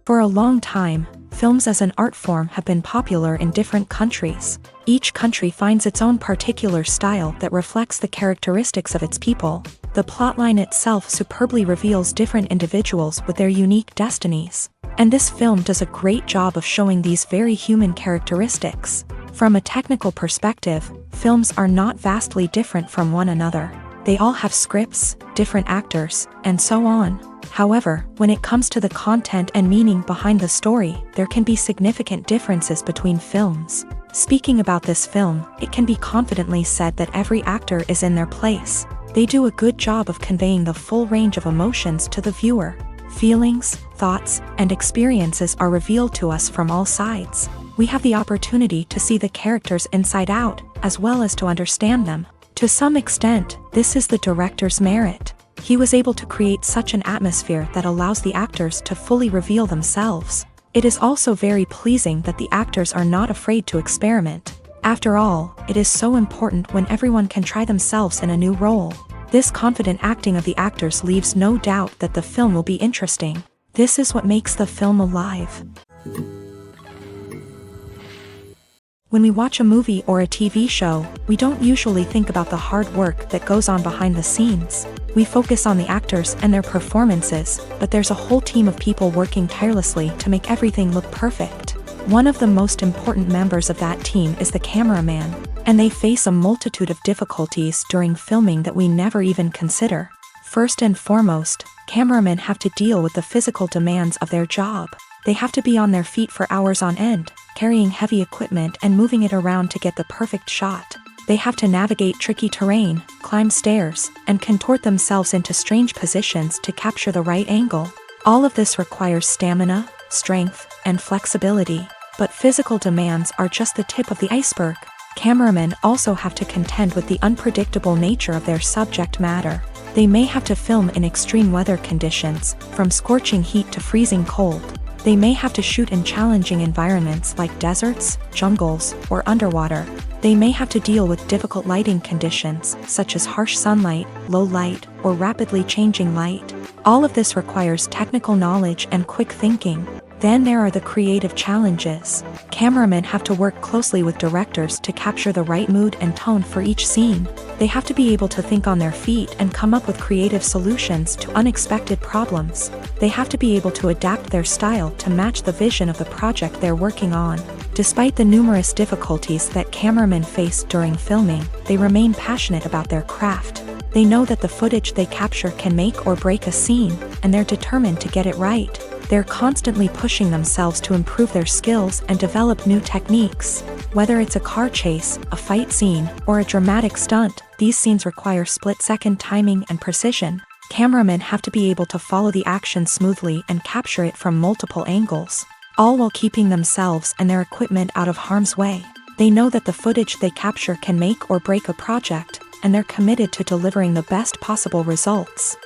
For a long time, films as an art form have been popular in different countries. Each country finds its own particular style that reflects the characteristics of its people. The plotline itself superbly reveals different individuals with their unique destinies. And this film does a great job of showing these very human characteristics. From a technical perspective, films are not vastly different from one another. They all have scripts, different actors, and so on. However, when it comes to the content and meaning behind the story, there can be significant differences between films. Speaking about this film, it can be confidently said that every actor is in their place. They do a good job of conveying the full range of emotions to the viewer. Feelings, thoughts, and experiences are revealed to us from all sides. We have the opportunity to see the characters inside out, as well as to understand them. To some extent, this is the director's merit. He was able to create such an atmosphere that allows the actors to fully reveal themselves. It is also very pleasing that the actors are not afraid to experiment. After all, it is so important when everyone can try themselves in a new role. This confident acting of the actors leaves no doubt that the film will be interesting. This is what makes the film alive. When we watch a movie or a TV show, we don't usually think about the hard work that goes on behind the scenes. We focus on the actors and their performances, but there's a whole team of people working tirelessly to make everything look perfect. One of the most important members of that team is the cameraman, and they face a multitude of difficulties during filming that we never even consider. First and foremost, cameramen have to deal with the physical demands of their job. They have to be on their feet for hours on end, carrying heavy equipment and moving it around to get the perfect shot. They have to navigate tricky terrain, climb stairs, and contort themselves into strange positions to capture the right angle. All of this requires stamina, strength, and flexibility. But physical demands are just the tip of the iceberg. Cameramen also have to contend with the unpredictable nature of their subject matter. They may have to film in extreme weather conditions, from scorching heat to freezing cold. They may have to shoot in challenging environments like deserts, jungles, or underwater. They may have to deal with difficult lighting conditions, such as harsh sunlight, low light, or rapidly changing light. All of this requires technical knowledge and quick thinking. Then there are the creative challenges. Cameramen have to work closely with directors to capture the right mood and tone for each scene. They have to be able to think on their feet and come up with creative solutions to unexpected problems. They have to be able to adapt their style to match the vision of the project they're working on. Despite the numerous difficulties that cameramen face during filming, they remain passionate about their craft. They know that the footage they capture can make or break a scene, and they're determined to get it right. They're constantly pushing themselves to improve their skills and develop new techniques. Whether it's a car chase, a fight scene, or a dramatic stunt, these scenes require split-second timing and precision. Cameramen have to be able to follow the action smoothly and capture it from multiple angles, all while keeping themselves and their equipment out of harm's way. They know that the footage they capture can make or break a project, and they're committed to delivering the best possible results.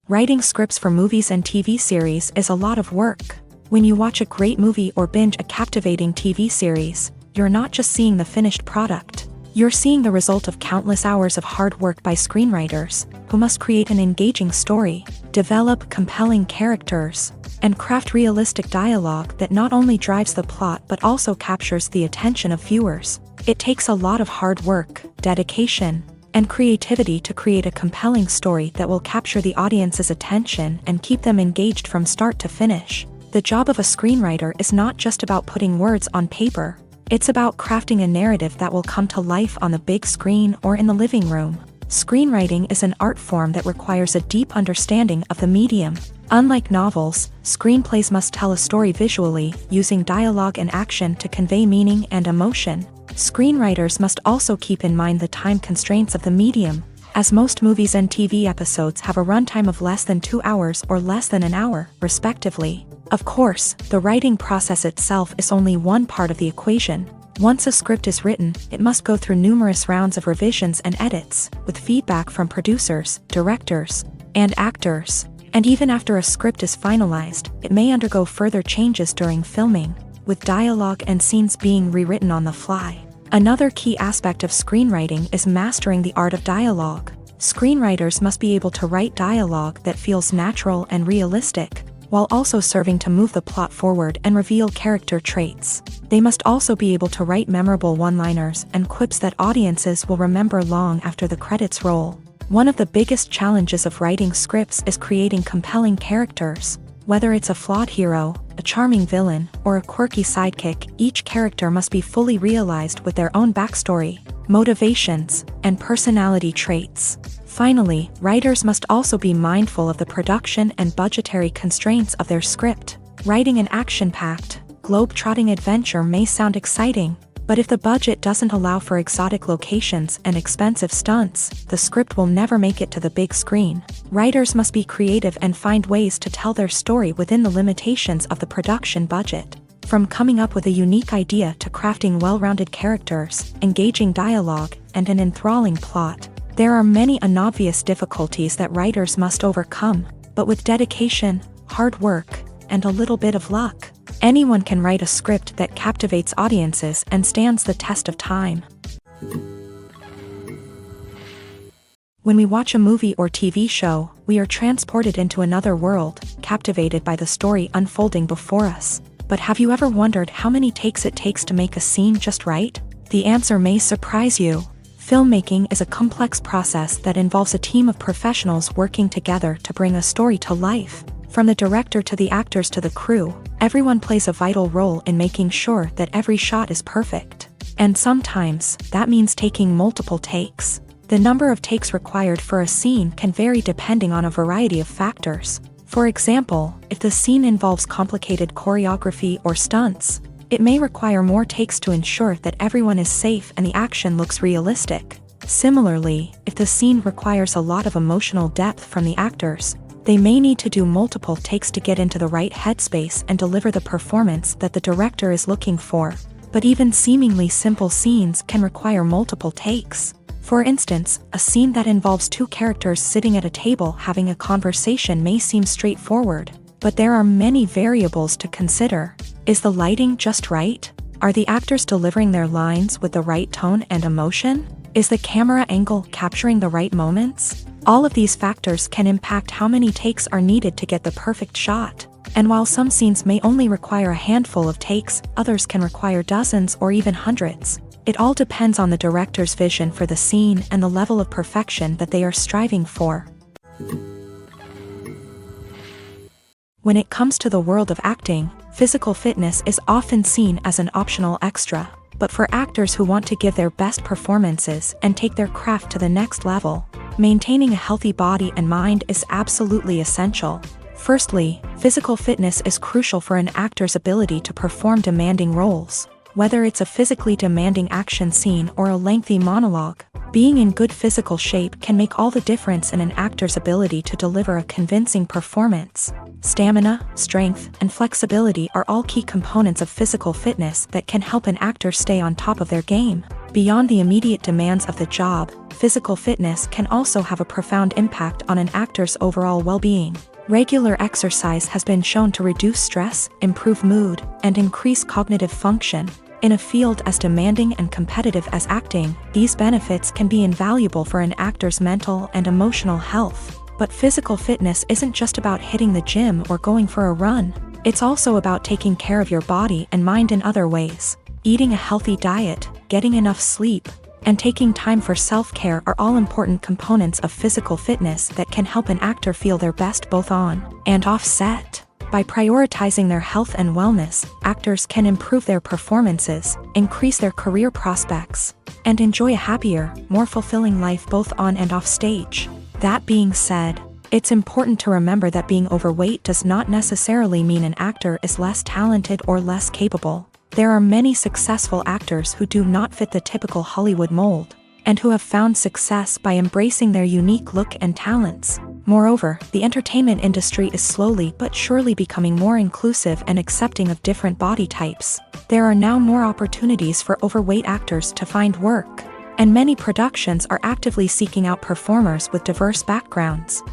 Writing scripts for movies and TV series is a lot of work. When you watch a great movie or binge a captivating TV series, you're not just seeing the finished product. You're seeing the result of countless hours of hard work by screenwriters, who must create an engaging story, develop compelling characters, and craft realistic dialogue that not only drives the plot but also captures the attention of viewers. It takes a lot of hard work, dedication, and creativity to create a compelling story that will capture the audience's attention and keep them engaged from start to finish. The job of a screenwriter is not just about putting words on paper. It's about crafting a narrative that will come to life on the big screen or in the living room. Screenwriting is an art form that requires a deep understanding of the medium. Unlike novels, screenplays must tell a story visually, using dialogue and action to convey meaning and emotion. Screenwriters must also keep in mind the time constraints of the medium, as most movies and TV episodes have a runtime of less than 2 hours or less than an hour, respectively. Of course, the writing process itself is only one part of the equation. Once a script is written, it must go through numerous rounds of revisions and edits, with feedback from producers, directors, and actors. And even after a script is finalized, it may undergo further changes during filming, with dialogue and scenes being rewritten on the fly. Another key aspect of screenwriting is mastering the art of dialogue. Screenwriters must be able to write dialogue that feels natural and realistic, while also serving to move the plot forward and reveal character traits. They must also be able to write memorable one-liners and quips that audiences will remember long after the credits roll. One of the biggest challenges of writing scripts is creating compelling characters. Whether it's a flawed hero, a charming villain, or a quirky sidekick, each character must be fully realized with their own backstory, motivations, and personality traits. Finally, writers must also be mindful of the production and budgetary constraints of their script. Writing an action-packed, globe-trotting adventure may sound exciting, but if the budget doesn't allow for exotic locations and expensive stunts, the script will never make it to the big screen. Writers must be creative and find ways to tell their story within the limitations of the production budget. From coming up with a unique idea to crafting well-rounded characters, engaging dialogue, and an enthralling plot, there are many unobvious difficulties that writers must overcome, but with dedication, hard work, and a little bit of luck, anyone can write a script that captivates audiences and stands the test of time. When we watch a movie or TV show, we are transported into another world, captivated by the story unfolding before us. But have you ever wondered how many takes it takes to make a scene just right? The answer may surprise you. Filmmaking is a complex process that involves a team of professionals working together to bring a story to life. From the director to the actors to the crew, everyone plays a vital role in making sure that every shot is perfect. And sometimes, that means taking multiple takes. The number of takes required for a scene can vary depending on a variety of factors. For example, if the scene involves complicated choreography or stunts, it may require more takes to ensure that everyone is safe and the action looks realistic. Similarly, if the scene requires a lot of emotional depth from the actors, they may need to do multiple takes to get into the right headspace and deliver the performance that the director is looking for. But even seemingly simple scenes can require multiple takes. For instance, a scene that involves two characters sitting at a table having a conversation may seem straightforward, but there are many variables to consider. Is the lighting just right? Are the actors delivering their lines with the right tone and emotion? Is the camera angle capturing the right moments? All of these factors can impact how many takes are needed to get the perfect shot. And while some scenes may only require a handful of takes, others can require dozens or even hundreds. It all depends on the director's vision for the scene and the level of perfection that they are striving for. When it comes to the world of acting, physical fitness is often seen as an optional extra. But for actors who want to give their best performances and take their craft to the next level, maintaining a healthy body and mind is absolutely essential. Firstly, physical fitness is crucial for an actor's ability to perform demanding roles. Whether it's a physically demanding action scene or a lengthy monologue, being in good physical shape can make all the difference in an actor's ability to deliver a convincing performance. Stamina, strength, and flexibility are all key components of physical fitness that can help an actor stay on top of their game. Beyond the immediate demands of the job, physical fitness can also have a profound impact on an actor's overall well-being. Regular exercise has been shown to reduce stress, improve mood, and increase cognitive function. In a field as demanding and competitive as acting, these benefits can be invaluable for an actor's mental and emotional health. But physical fitness isn't just about hitting the gym or going for a run. It's also about taking care of your body and mind in other ways. Eating a healthy diet, getting enough sleep, and taking time for self-care are all important components of physical fitness that can help an actor feel their best both on and off set. By prioritizing their health and wellness, actors can improve their performances, increase their career prospects, and enjoy a happier, more fulfilling life both on and off stage. That being said, it's important to remember that being overweight does not necessarily mean an actor is less talented or less capable. There are many successful actors who do not fit the typical Hollywood mold, and who have found success by embracing their unique look and talents. Moreover, the entertainment industry is slowly but surely becoming more inclusive and accepting of different body types. There are now more opportunities for overweight actors to find work, and many productions are actively seeking out performers with diverse backgrounds.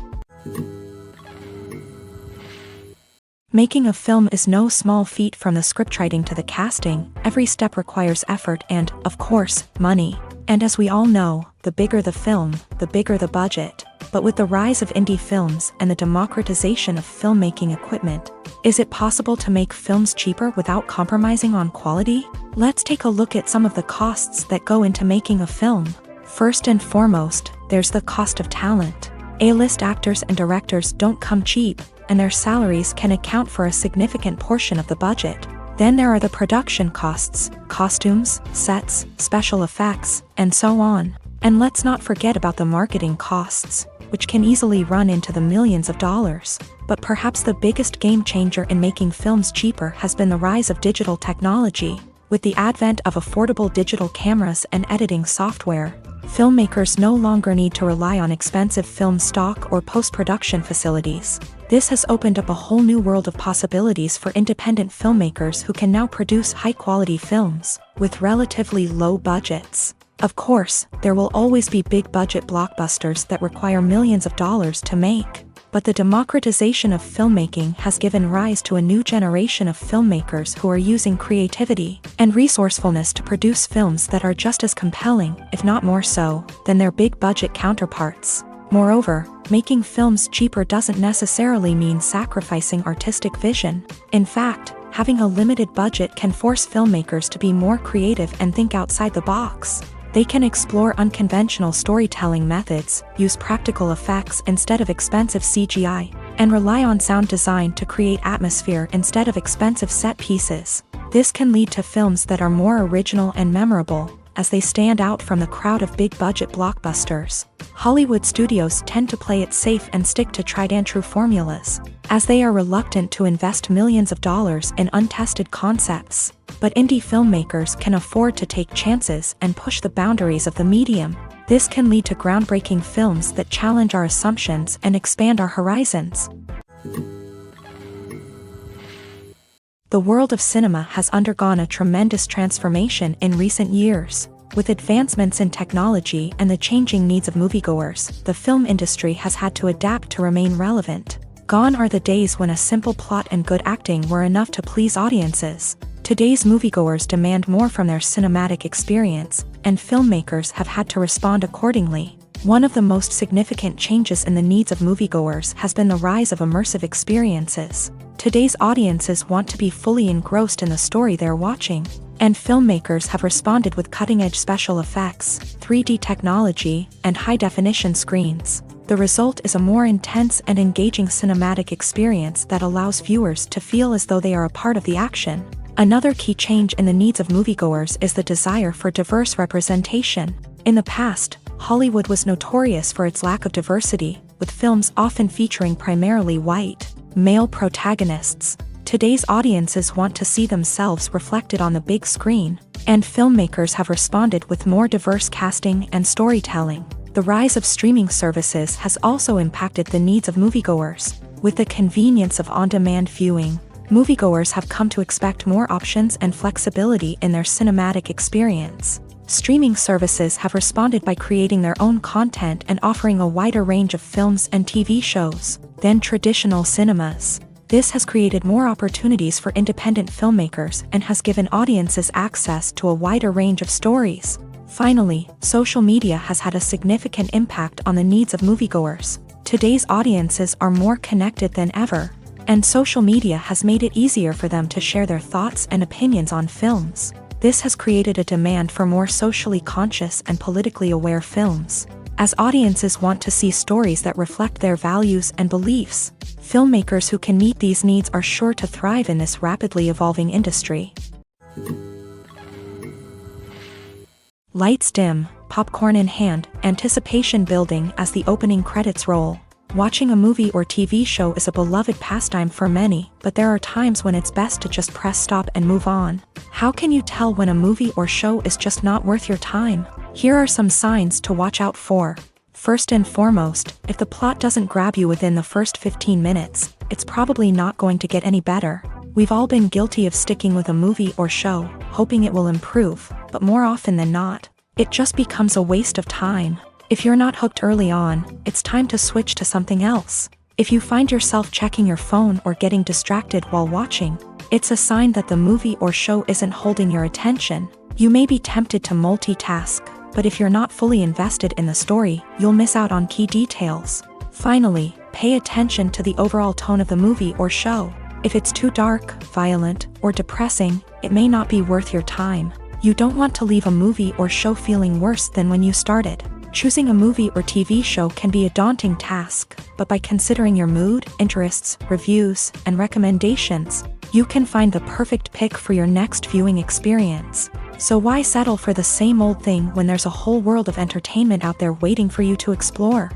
Making a film is no small feat. From the scriptwriting to the casting, every step requires effort and, of course, money. And as we all know, the bigger the film, the bigger the budget. But with the rise of indie films and the democratization of filmmaking equipment, is it possible to make films cheaper without compromising on quality? Let's take a look at some of the costs that go into making a film. First and foremost, there's the cost of talent. A-list actors and directors don't come cheap, and their salaries can account for a significant portion of the budget. Then there are the production costs, costumes, sets, special effects, and so on. And let's not forget about the marketing costs, which can easily run into the millions of dollars. But perhaps the biggest game changer in making films cheaper has been the rise of digital technology. With the advent of affordable digital cameras and editing software, filmmakers no longer need to rely on expensive film stock or post-production facilities. This has opened up a whole new world of possibilities for independent filmmakers who can now produce high-quality films with relatively low budgets. Of course, there will always be big-budget blockbusters that require millions of dollars to make. But the democratization of filmmaking has given rise to a new generation of filmmakers who are using creativity and resourcefulness to produce films that are just as compelling, if not more so, than their big-budget counterparts. Moreover, making films cheaper doesn't necessarily mean sacrificing artistic vision. In fact, having a limited budget can force filmmakers to be more creative and think outside the box. They can explore unconventional storytelling methods, use practical effects instead of expensive CGI, and rely on sound design to create atmosphere instead of expensive set pieces. This can lead to films that are more original and memorable, as they stand out from the crowd of big-budget blockbusters. Hollywood studios tend to play it safe and stick to tried-and-true formulas, as they are reluctant to invest millions of dollars in untested concepts. But indie filmmakers can afford to take chances and push the boundaries of the medium. This can lead to groundbreaking films that challenge our assumptions and expand our horizons. The world of cinema has undergone a tremendous transformation in recent years. With advancements in technology and the changing needs of moviegoers, the film industry has had to adapt to remain relevant. Gone are the days when a simple plot and good acting were enough to please audiences. Today's moviegoers demand more from their cinematic experience, and filmmakers have had to respond accordingly. One of the most significant changes in the needs of moviegoers has been the rise of immersive experiences. Today's audiences want to be fully engrossed in the story they're watching, and filmmakers have responded with cutting-edge special effects, 3D technology, and high-definition screens. The result is a more intense and engaging cinematic experience that allows viewers to feel as though they are a part of the action. Another key change in the needs of moviegoers is the desire for diverse representation. In the past, Hollywood was notorious for its lack of diversity, with films often featuring primarily white, male protagonists. Today's audiences want to see themselves reflected on the big screen, and filmmakers have responded with more diverse casting and storytelling. The rise of streaming services has also impacted the needs of moviegoers. With the convenience of on-demand viewing, moviegoers have come to expect more options and flexibility in their cinematic experience. Streaming services have responded by creating their own content and offering a wider range of films and TV shows than traditional cinemas. This has created more opportunities for independent filmmakers and has given audiences access to a wider range of stories. Finally, social media has had a significant impact on the needs of moviegoers. Today's audiences are more connected than ever, and social media has made it easier for them to share their thoughts and opinions on films. This has created a demand for more socially conscious and politically aware films. As audiences want to see stories that reflect their values and beliefs, filmmakers who can meet these needs are sure to thrive in this rapidly evolving industry. Lights dim, popcorn in hand, anticipation building as the opening credits roll. Watching a movie or TV show is a beloved pastime for many, but there are times when it's best to just press stop and move on. How can you tell when a movie or show is just not worth your time? Here are some signs to watch out for. First and foremost, if the plot doesn't grab you within the first 15 minutes, it's probably not going to get any better. We've all been guilty of sticking with a movie or show, hoping it will improve, but more often than not, it just becomes a waste of time. If you're not hooked early on, it's time to switch to something else. If you find yourself checking your phone or getting distracted while watching, it's a sign that the movie or show isn't holding your attention. You may be tempted to multitask, but if you're not fully invested in the story, you'll miss out on key details. Finally, pay attention to the overall tone of the movie or show. If it's too dark, violent, or depressing, it may not be worth your time. You don't want to leave a movie or show feeling worse than when you started. Choosing a movie or TV show can be a daunting task, but by considering your mood, interests, reviews, and recommendations, you can find the perfect pick for your next viewing experience. So why settle for the same old thing when there's a whole world of entertainment out there waiting for you to explore?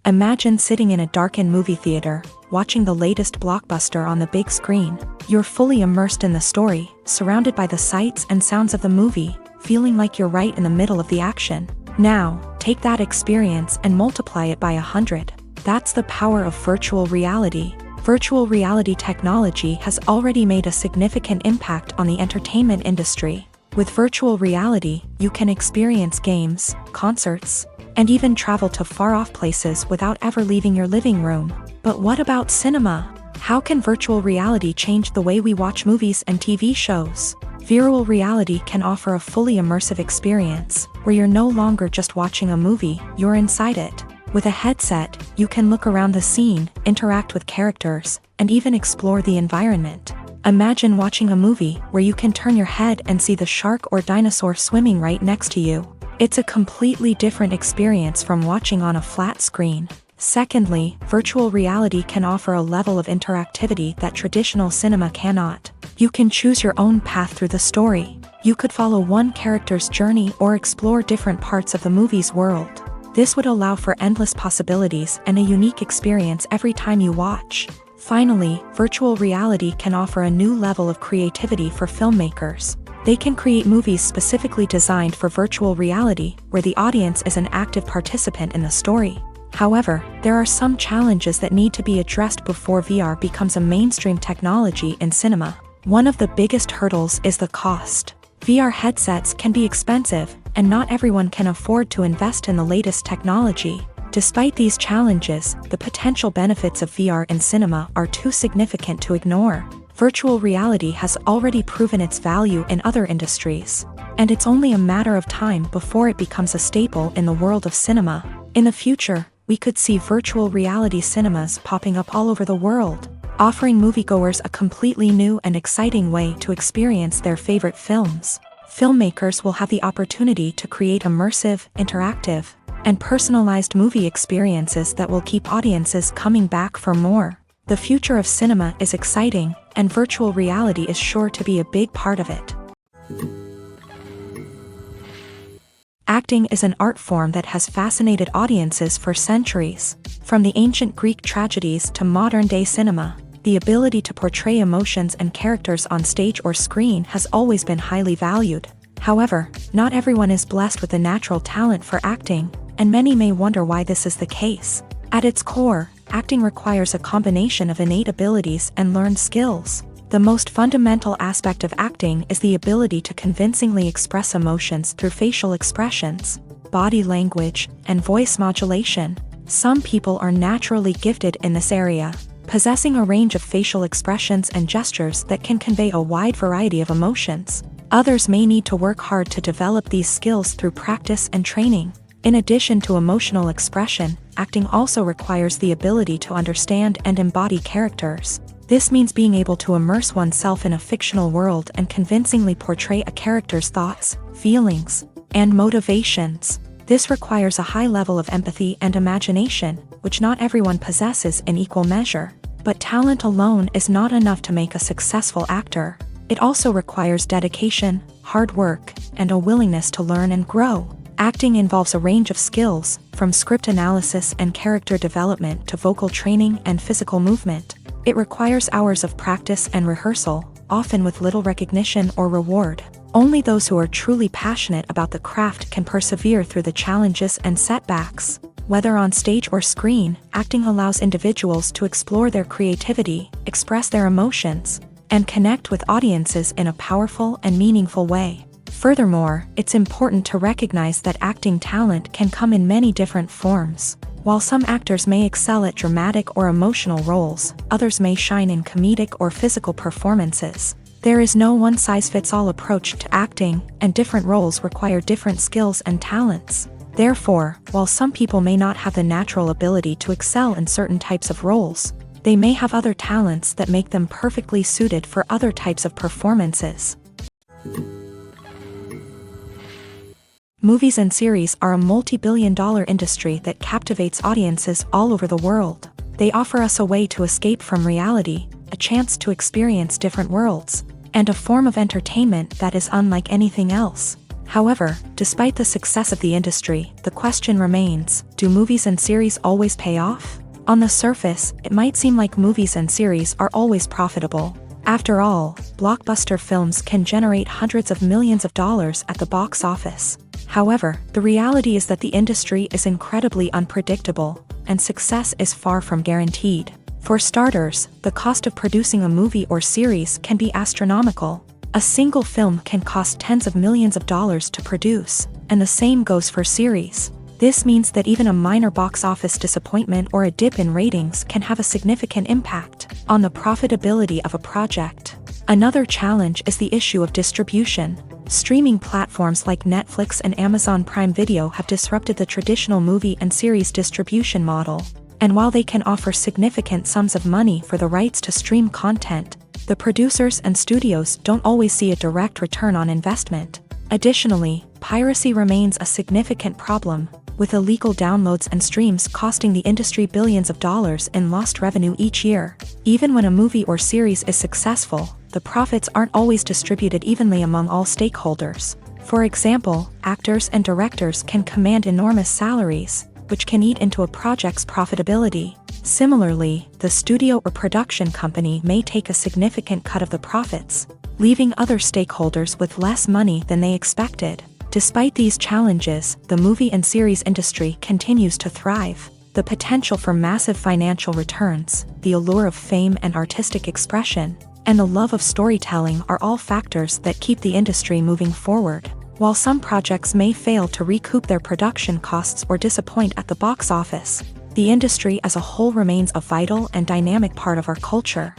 Imagine sitting in a darkened movie theater, watching the latest blockbuster on the big screen. You're fully immersed in the story, surrounded by the sights and sounds of the movie, feeling like you're right in the middle of the action. Now, take that experience and multiply it by 100. That's the power of virtual reality. Virtual reality technology has already made a significant impact on the entertainment industry. With virtual reality, you can experience games, concerts, and even travel to far-off places without ever leaving your living room. But what about cinema? How can virtual reality change the way we watch movies and TV shows? Virtual reality can offer a fully immersive experience, where you're no longer just watching a movie, you're inside it. With a headset, you can look around the scene, interact with characters, and even explore the environment. Imagine watching a movie where you can turn your head and see the shark or dinosaur swimming right next to you. It's a completely different experience from watching on a flat screen. Secondly, virtual reality can offer a level of interactivity that traditional cinema cannot. You can choose your own path through the story. You could follow one character's journey or explore different parts of the movie's world. This would allow for endless possibilities and a unique experience every time you watch. Finally, virtual reality can offer a new level of creativity for filmmakers. They can create movies specifically designed for virtual reality, where the audience is an active participant in the story. However, there are some challenges that need to be addressed before VR becomes a mainstream technology in cinema. One of the biggest hurdles is the cost. VR headsets can be expensive, and not everyone can afford to invest in the latest technology. Despite these challenges, the potential benefits of VR in cinema are too significant to ignore. Virtual reality has already proven its value in other industries, and it's only a matter of time before it becomes a staple in the world of cinema. In the future, we could see virtual reality cinemas popping up all over the world, offering moviegoers a completely new and exciting way to experience their favorite films. Filmmakers will have the opportunity to create immersive, interactive, and personalized movie experiences that will keep audiences coming back for more. The future of cinema is exciting, and virtual reality is sure to be a big part of it. Acting is an art form that has fascinated audiences for centuries. From the ancient Greek tragedies to modern-day cinema, the ability to portray emotions and characters on stage or screen has always been highly valued. However, not everyone is blessed with a natural talent for acting, and many may wonder why this is the case. At its core, acting requires a combination of innate abilities and learned skills. The most fundamental aspect of acting is the ability to convincingly express emotions through facial expressions, body language, and voice modulation. Some people are naturally gifted in this area, possessing a range of facial expressions and gestures that can convey a wide variety of emotions. Others may need to work hard to develop these skills through practice and training. In addition to emotional expression, acting also requires the ability to understand and embody characters. This means being able to immerse oneself in a fictional world and convincingly portray a character's thoughts, feelings, and motivations. This requires a high level of empathy and imagination, which not everyone possesses in equal measure. But talent alone is not enough to make a successful actor. It also requires dedication, hard work, and a willingness to learn and grow. Acting involves a range of skills, from script analysis and character development to vocal training and physical movement. It requires hours of practice and rehearsal, often with little recognition or reward. Only those who are truly passionate about the craft can persevere through the challenges and setbacks. Whether on stage or screen, acting allows individuals to explore their creativity, express their emotions, and connect with audiences in a powerful and meaningful way. Furthermore, it's important to recognize that acting talent can come in many different forms. While some actors may excel at dramatic or emotional roles, others may shine in comedic or physical performances. There is no one-size-fits-all approach to acting, and different roles require different skills and talents. Therefore, while some people may not have the natural ability to excel in certain types of roles, they may have other talents that make them perfectly suited for other types of performances. Movies and series are a multi-billion-dollar industry that captivates audiences all over the world. They offer us a way to escape from reality, a chance to experience different worlds, and a form of entertainment that is unlike anything else. However, despite the success of the industry, the question remains, do movies and series always pay off? On the surface, it might seem like movies and series are always profitable. After all, blockbuster films can generate hundreds of millions of dollars at the box office. However, the reality is that the industry is incredibly unpredictable, and success is far from guaranteed. For starters, the cost of producing a movie or series can be astronomical. A single film can cost tens of millions of dollars to produce, and the same goes for series. This means that even a minor box office disappointment or a dip in ratings can have a significant impact on the profitability of a project. Another challenge is the issue of distribution. Streaming platforms like Netflix and Amazon Prime Video have disrupted the traditional movie and series distribution model. And while they can offer significant sums of money for the rights to stream content, the producers and studios don't always see a direct return on investment. Additionally, piracy remains a significant problem, with illegal downloads and streams costing the industry billions of dollars in lost revenue each year. Even when a movie or series is successful, the profits aren't always distributed evenly among all stakeholders. For example, actors and directors can command enormous salaries, which can eat into a project's profitability. Similarly, the studio or production company may take a significant cut of the profits, leaving other stakeholders with less money than they expected. Despite these challenges, the movie and series industry continues to thrive. The potential for massive financial returns, the allure of fame and artistic expression, and the love of storytelling are all factors that keep the industry moving forward. While some projects may fail to recoup their production costs or disappoint at the box office, the industry as a whole remains a vital and dynamic part of our culture.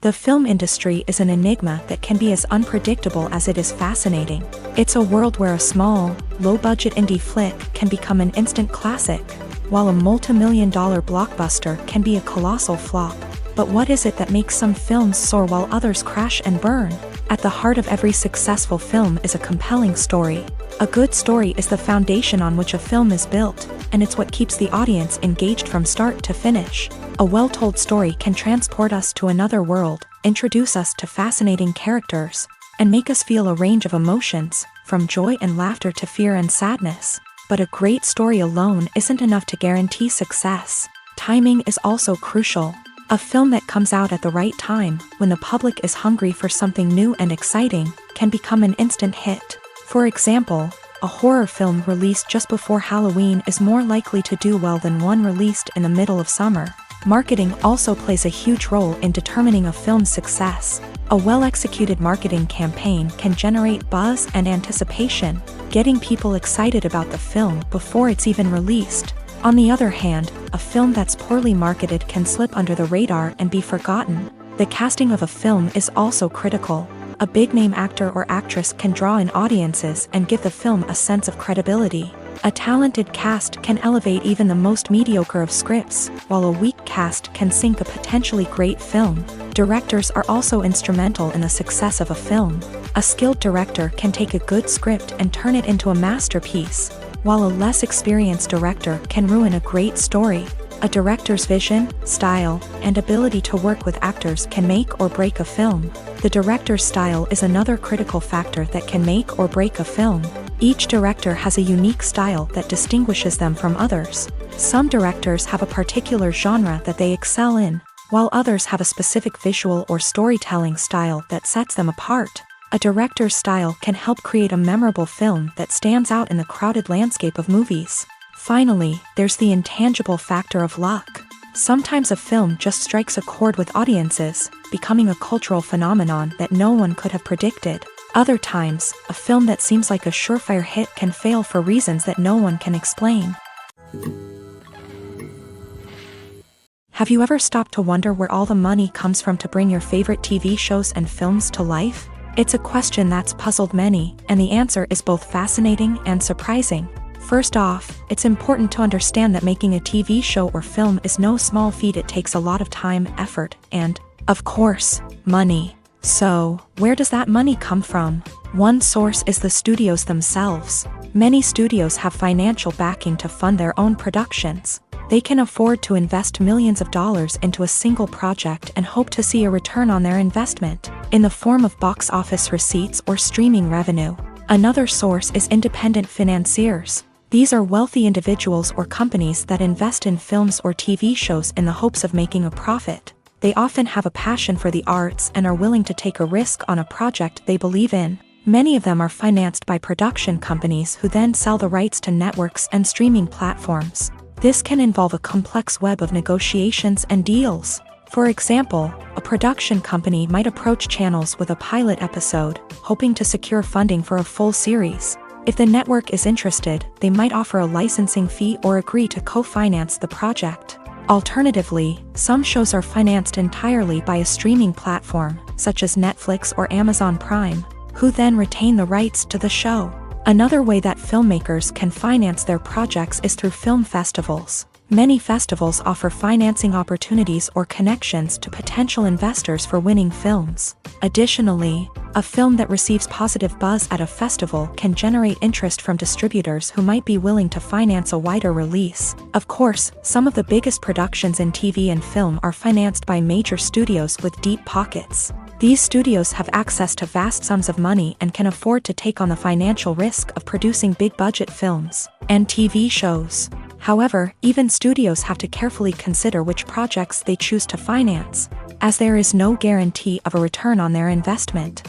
The film industry is an enigma that can be as unpredictable as it is fascinating. It's a world where a small, low-budget indie flick can become an instant classic, while a multi-million-dollar blockbuster can be a colossal flop. But what is it that makes some films soar while others crash and burn? At the heart of every successful film is a compelling story. A good story is the foundation on which a film is built, and it's what keeps the audience engaged from start to finish. A well-told story can transport us to another world, introduce us to fascinating characters, and make us feel a range of emotions, from joy and laughter to fear and sadness. But a great story alone isn't enough to guarantee success. Timing is also crucial. A film that comes out at the right time, when the public is hungry for something new and exciting, can become an instant hit. For example, a horror film released just before Halloween is more likely to do well than one released in the middle of summer. Marketing also plays a huge role in determining a film's success. A well-executed marketing campaign can generate buzz and anticipation, getting people excited about the film before it's even released. On the other hand, a film that's poorly marketed can slip under the radar and be forgotten. The casting of a film is also critical. A big-name actor or actress can draw in audiences and give the film a sense of credibility. A talented cast can elevate even the most mediocre of scripts, while a weak cast can sink a potentially great film. Directors are also instrumental in the success of a film. A skilled director can take a good script and turn it into a masterpiece, while a less experienced director can ruin a great story. A director's vision, style, and ability to work with actors can make or break a film. The director's style is another critical factor that can make or break a film. Each director has a unique style that distinguishes them from others. Some directors have a particular genre that they excel in, while others have a specific visual or storytelling style that sets them apart. A director's style can help create a memorable film that stands out in the crowded landscape of movies. Finally, there's the intangible factor of luck. Sometimes a film just strikes a chord with audiences, becoming a cultural phenomenon that no one could have predicted. Other times, a film that seems like a surefire hit can fail for reasons that no one can explain. Have you ever stopped to wonder where all the money comes from to bring your favorite TV shows and films to life? It's a question that's puzzled many, and the answer is both fascinating and surprising. First off, it's important to understand that making a TV show or film is no small feat. It takes a lot of time, effort, and, of course, money. So, where does that money come from? One source is the studios themselves. Many studios have financial backing to fund their own productions. They can afford to invest millions of dollars into a single project and hope to see a return on their investment, in the form of box office receipts or streaming revenue. Another source is independent financiers. These are wealthy individuals or companies that invest in films or TV shows in the hopes of making a profit. They often have a passion for the arts and are willing to take a risk on a project they believe in. Many of them are financed by production companies who then sell the rights to networks and streaming platforms. This can involve a complex web of negotiations and deals. For example, a production company might approach channels with a pilot episode, hoping to secure funding for a full series. If the network is interested, they might offer a licensing fee or agree to co-finance the project. Alternatively, some shows are financed entirely by a streaming platform, such as Netflix or Amazon Prime, who then retain the rights to the show. Another way that filmmakers can finance their projects is through film festivals. Many festivals offer financing opportunities or connections to potential investors for winning films. Additionally, a film that receives positive buzz at a festival can generate interest from distributors who might be willing to finance a wider release. Of course, some of the biggest productions in TV and film are financed by major studios with deep pockets. These studios have access to vast sums of money and can afford to take on the financial risk of producing big-budget films and TV shows. However, even studios have to carefully consider which projects they choose to finance, as there is no guarantee of a return on their investment.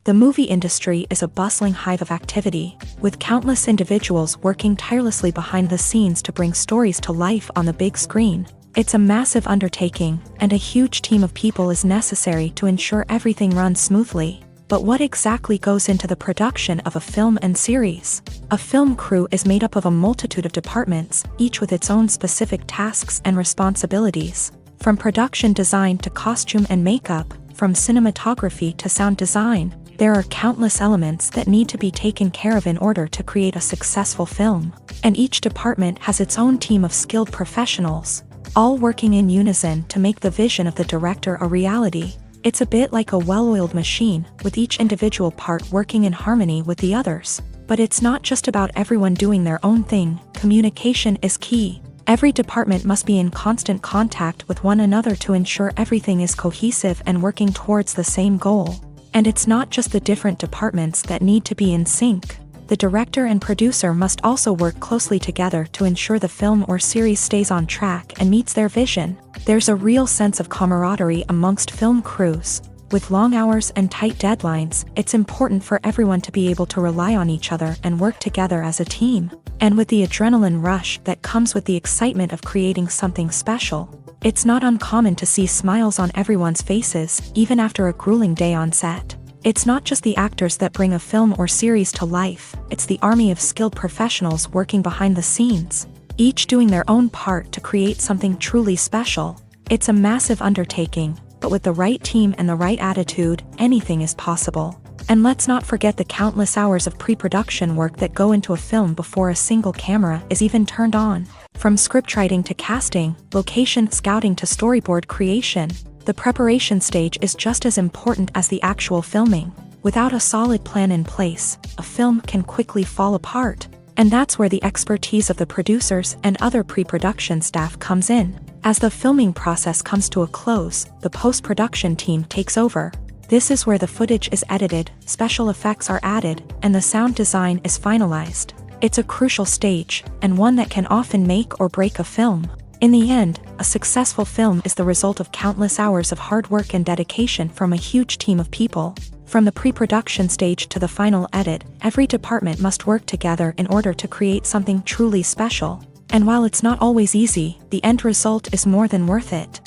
The movie industry is a bustling hive of activity, with countless individuals working tirelessly behind the scenes to bring stories to life on the big screen. It's a massive undertaking, and a huge team of people is necessary to ensure everything runs smoothly. But what exactly goes into the production of a film and series? A film crew is made up of a multitude of departments, each with its own specific tasks and responsibilities. From production design to costume and makeup, from cinematography to sound design, there are countless elements that need to be taken care of in order to create a successful film. And each department has its own team of skilled professionals, all working in unison to make the vision of the director a reality. It's a bit like a well-oiled machine, with each individual part working in harmony with the others. But it's not just about everyone doing their own thing. Communication is key. Every department must be in constant contact with one another to ensure everything is cohesive and working towards the same goal. And it's not just the different departments that need to be in sync. The director and producer must also work closely together to ensure the film or series stays on track and meets their vision. There's a real sense of camaraderie amongst film crews. With long hours and tight deadlines, it's important for everyone to be able to rely on each other and work together as a team. And with the adrenaline rush that comes with the excitement of creating something special, it's not uncommon to see smiles on everyone's faces, even after a grueling day on set. It's not just the actors that bring a film or series to life, it's the army of skilled professionals working behind the scenes, each doing their own part to create something truly special. It's a massive undertaking, but with the right team and the right attitude, anything is possible. And let's not forget the countless hours of pre-production work that go into a film before a single camera is even turned on. From scriptwriting to casting, location scouting to storyboard creation, the preparation stage is just as important as the actual filming. Without a solid plan in place, a film can quickly fall apart. And that's where the expertise of the producers and other pre-production staff comes in. As the filming process comes to a close, the post-production team takes over. This is where the footage is edited, special effects are added, and the sound design is finalized. It's a crucial stage, and one that can often make or break a film. In the end, a successful film is the result of countless hours of hard work and dedication from a huge team of people. From the pre-production stage to the final edit, every department must work together in order to create something truly special. And while it's not always easy, the end result is more than worth it.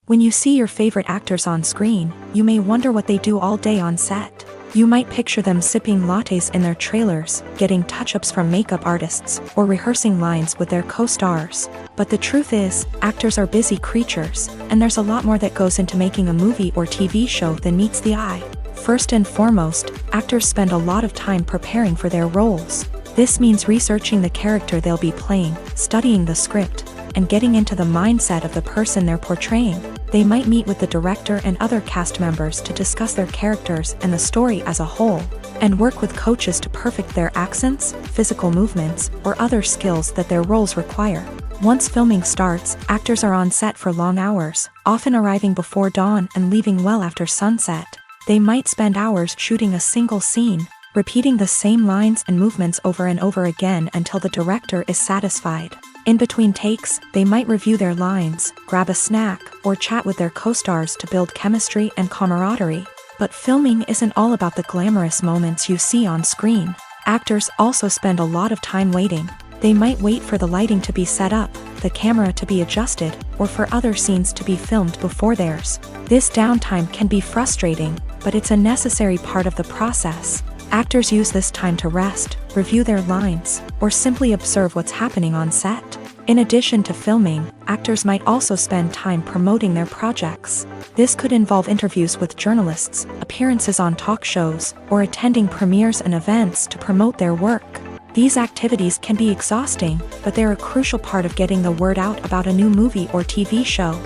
When you see your favorite actors on screen, you may wonder what they do all day on set. You might picture them sipping lattes in their trailers, getting touch-ups from makeup artists, or rehearsing lines with their co-stars. But the truth is, actors are busy creatures, and there's a lot more that goes into making a movie or TV show than meets the eye. First and foremost, actors spend a lot of time preparing for their roles. This means researching the character they'll be playing, studying the script, and getting into the mindset of the person they're portraying. They might meet with the director and other cast members to discuss their characters and the story as a whole, and work with coaches to perfect their accents, physical movements, or other skills that their roles require. Once filming starts, actors are on set for long hours, often arriving before dawn and leaving well after sunset. They might spend hours shooting a single scene, repeating the same lines and movements over and over again until the director is satisfied. In between takes, they might review their lines, grab a snack, or chat with their co-stars to build chemistry and camaraderie. But filming isn't all about the glamorous moments you see on screen. Actors also spend a lot of time waiting. They might wait for the lighting to be set up, the camera to be adjusted, or for other scenes to be filmed before theirs. This downtime can be frustrating, but it's a necessary part of the process. Actors use this time to rest, review their lines, or simply observe what's happening on set. In addition to filming, actors might also spend time promoting their projects. This could involve interviews with journalists, appearances on talk shows, or attending premieres and events to promote their work. These activities can be exhausting, but they're a crucial part of getting the word out about a new movie or TV show.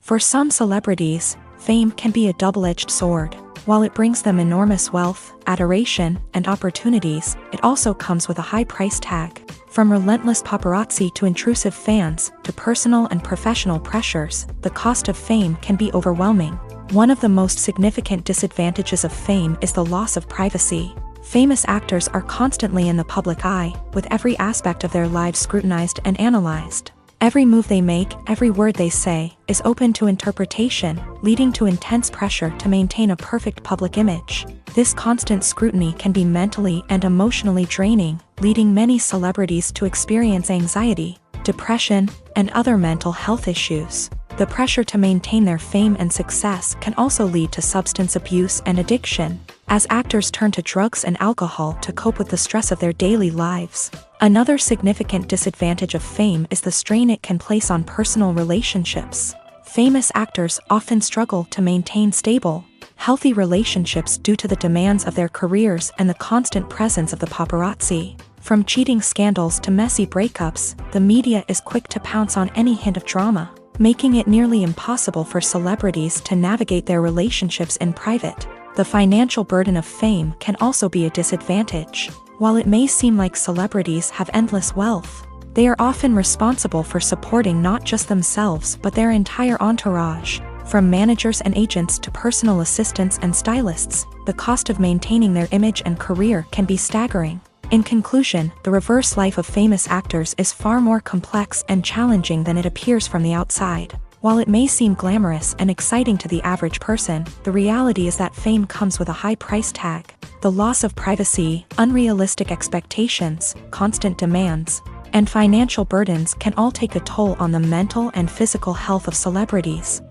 For some celebrities, fame can be a double-edged sword. While it brings them enormous wealth, adoration, and opportunities, it also comes with a high price tag. From relentless paparazzi to intrusive fans, to personal and professional pressures, the cost of fame can be overwhelming. One of the most significant disadvantages of fame is the loss of privacy. Famous actors are constantly in the public eye, with every aspect of their lives scrutinized and analyzed. Every move they make, every word they say, is open to interpretation, leading to intense pressure to maintain a perfect public image. This constant scrutiny can be mentally and emotionally draining, leading many celebrities to experience anxiety, depression, and other mental health issues. The pressure to maintain their fame and success can also lead to substance abuse and addiction, as actors turn to drugs and alcohol to cope with the stress of their daily lives. Another significant disadvantage of fame is the strain it can place on personal relationships. Famous actors often struggle to maintain stable, healthy relationships due to the demands of their careers and the constant presence of the paparazzi. From cheating scandals to messy breakups, the media is quick to pounce on any hint of drama, making it nearly impossible for celebrities to navigate their relationships in private. The financial burden of fame can also be a disadvantage. While it may seem like celebrities have endless wealth, they are often responsible for supporting not just themselves but their entire entourage. From managers and agents to personal assistants and stylists, the cost of maintaining their image and career can be staggering. In conclusion, the reverse life of famous actors is far more complex and challenging than it appears from the outside. While it may seem glamorous and exciting to the average person, the reality is that fame comes with a high price tag. The loss of privacy, unrealistic expectations, constant demands, and financial burdens can all take a toll on the mental and physical health of celebrities.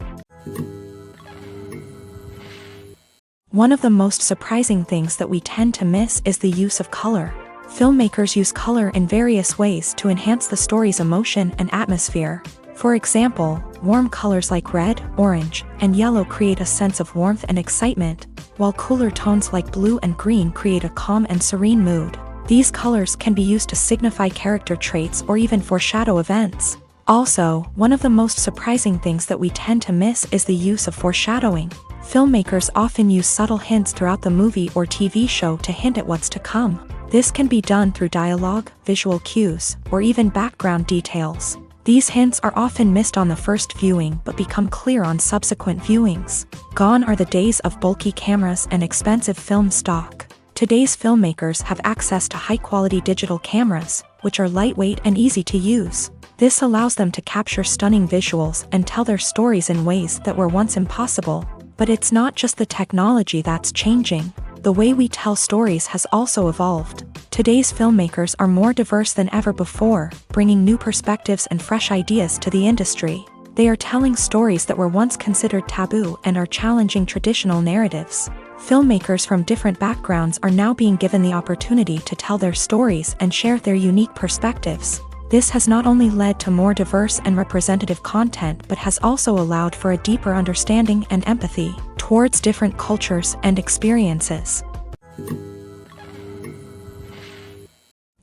One of the most surprising things that we tend to miss is the use of color. Filmmakers use color in various ways to enhance the story's emotion and atmosphere. For example, warm colors like red, orange, and yellow create a sense of warmth and excitement, while cooler tones like blue and green create a calm and serene mood. These colors can be used to signify character traits or even foreshadow events. Also, one of the most surprising things that we tend to miss is the use of foreshadowing. Filmmakers often use subtle hints throughout the movie or TV show to hint at what's to come. This can be done through dialogue, visual cues, or even background details. These hints are often missed on the first viewing but become clear on subsequent viewings. Gone are the days of bulky cameras and expensive film stock. Today's filmmakers have access to high-quality digital cameras, which are lightweight and easy to use. This allows them to capture stunning visuals and tell their stories in ways that were once impossible. But it's not just the technology that's changing. The way we tell stories has also evolved. Today's filmmakers are more diverse than ever before, bringing new perspectives and fresh ideas to the industry. They are telling stories that were once considered taboo and are challenging traditional narratives. Filmmakers from different backgrounds are now being given the opportunity to tell their stories and share their unique perspectives. This has not only led to more diverse and representative content but has also allowed for a deeper understanding and empathy towards different cultures and experiences.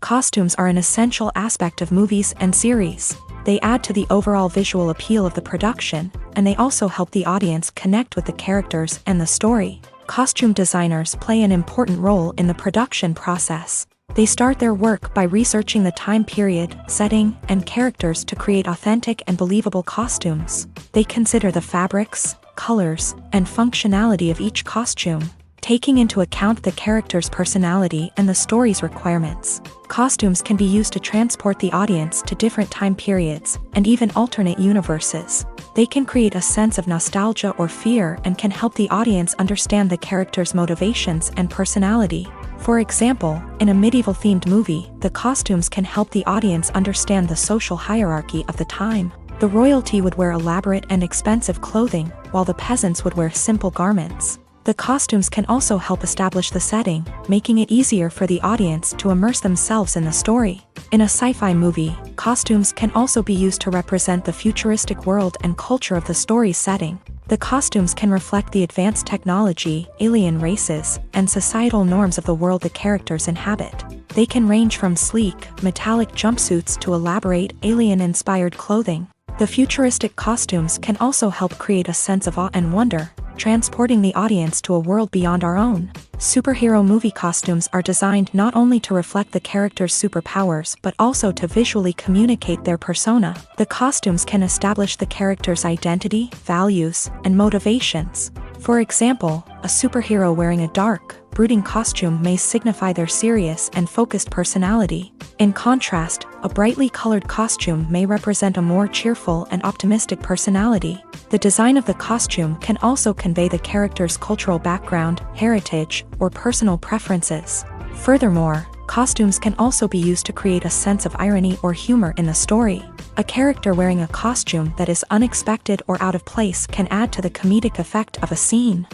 Costumes are an essential aspect of movies and series. They add to the overall visual appeal of the production, and they also help the audience connect with the characters and the story. Costume designers play an important role in the production process. They start their work by researching the time period, setting, and characters to create authentic and believable costumes. They consider the fabrics, colors, and functionality of each costume, taking into account the character's personality and the story's requirements. Costumes can be used to transport the audience to different time periods and even alternate universes. They can create a sense of nostalgia or fear and can help the audience understand the character's motivations and personality. For example, in a medieval-themed movie, the costumes can help the audience understand the social hierarchy of the time. The royalty would wear elaborate and expensive clothing, while the peasants would wear simple garments. The costumes can also help establish the setting, making it easier for the audience to immerse themselves in the story. In a sci-fi movie, costumes can also be used to represent the futuristic world and culture of the story's setting. The costumes can reflect the advanced technology, alien races, and societal norms of the world the characters inhabit. They can range from sleek, metallic jumpsuits to elaborate, alien-inspired clothing. The futuristic costumes can also help create a sense of awe and wonder, transporting the audience to a world beyond our own. Superhero movie costumes are designed not only to reflect the character's superpowers but also to visually communicate their persona. The costumes can establish the character's identity, values, and motivations. For example, a superhero wearing a dark, brooding costume may signify their serious and focused personality. In contrast, a brightly colored costume may represent a more cheerful and optimistic personality. The design of the costume can also convey the character's cultural background, heritage, or personal preferences. Furthermore, costumes can also be used to create a sense of irony or humor in the story. A character wearing a costume that is unexpected or out of place can add to the comedic effect of a scene.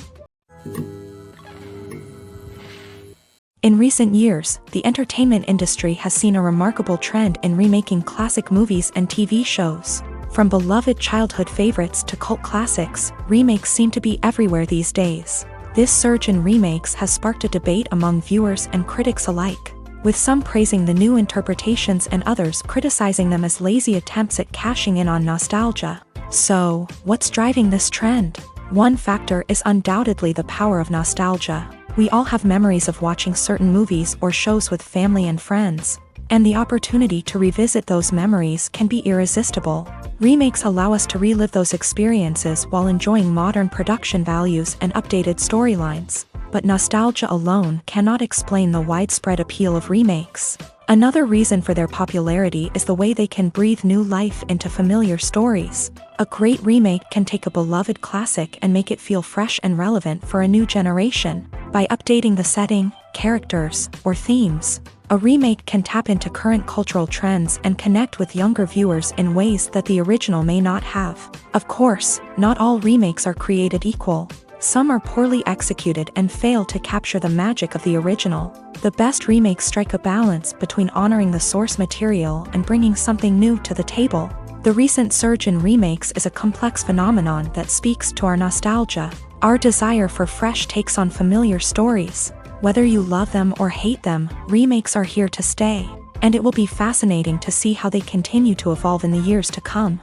In recent years, the entertainment industry has seen a remarkable trend in remaking classic movies and TV shows. From beloved childhood favorites to cult classics, remakes seem to be everywhere these days. This surge in remakes has sparked a debate among viewers and critics alike, with some praising the new interpretations and others criticizing them as lazy attempts at cashing in on nostalgia. So, what's driving this trend? One factor is undoubtedly the power of nostalgia. We all have memories of watching certain movies or shows with family and friends, and the opportunity to revisit those memories can be irresistible. Remakes allow us to relive those experiences while enjoying modern production values and updated storylines. But nostalgia alone cannot explain the widespread appeal of remakes. Another reason for their popularity is the way they can breathe new life into familiar stories. A great remake can take a beloved classic and make it feel fresh and relevant for a new generation. By updating the setting, characters, or themes, a remake can tap into current cultural trends and connect with younger viewers in ways that the original may not have. Of course, not all remakes are created equal. Some are poorly executed and fail to capture the magic of the original. The best remakes strike a balance between honoring the source material and bringing something new to the table. The recent surge in remakes is a complex phenomenon that speaks to our nostalgia, our desire for fresh takes on familiar stories. Whether you love them or hate them, remakes are here to stay, and it will be fascinating to see how they continue to evolve in the years to come.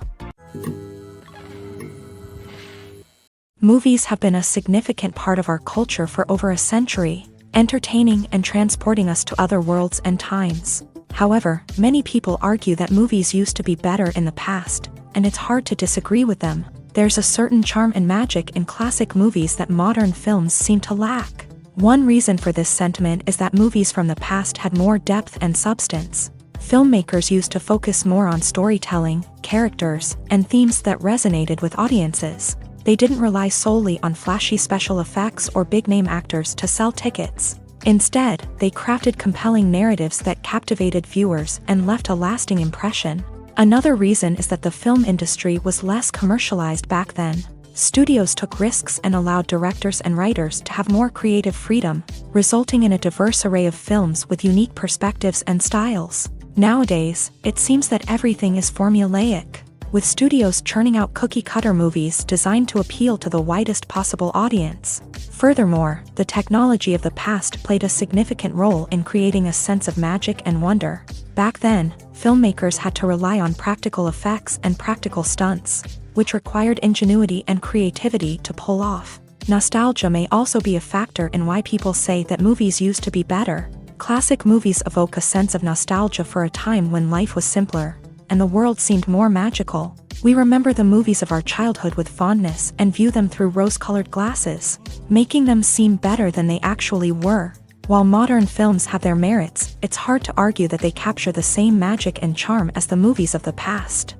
Movies have been a significant part of our culture for over a century, entertaining and transporting us to other worlds and times. However, many people argue that movies used to be better in the past, and it's hard to disagree with them. There's a certain charm and magic in classic movies that modern films seem to lack. One reason for this sentiment is that movies from the past had more depth and substance. Filmmakers used to focus more on storytelling, characters, and themes that resonated with audiences. They didn't rely solely on flashy special effects or big-name actors to sell tickets. Instead, they crafted compelling narratives that captivated viewers and left a lasting impression. Another reason is that the film industry was less commercialized back then. Studios took risks and allowed directors and writers to have more creative freedom, resulting in a diverse array of films with unique perspectives and styles. Nowadays, it seems that everything is formulaic, with studios churning out cookie-cutter movies designed to appeal to the widest possible audience. Furthermore, the technology of the past played a significant role in creating a sense of magic and wonder. Back then, filmmakers had to rely on practical effects and practical stunts, which required ingenuity and creativity to pull off. Nostalgia may also be a factor in why people say that movies used to be better. Classic movies evoke a sense of nostalgia for a time when life was simpler, and the world seemed more magical. We remember the movies of our childhood with fondness and view them through rose-colored glasses, making them seem better than they actually were. While modern films have their merits, it's hard to argue that they capture the same magic and charm as the movies of the past.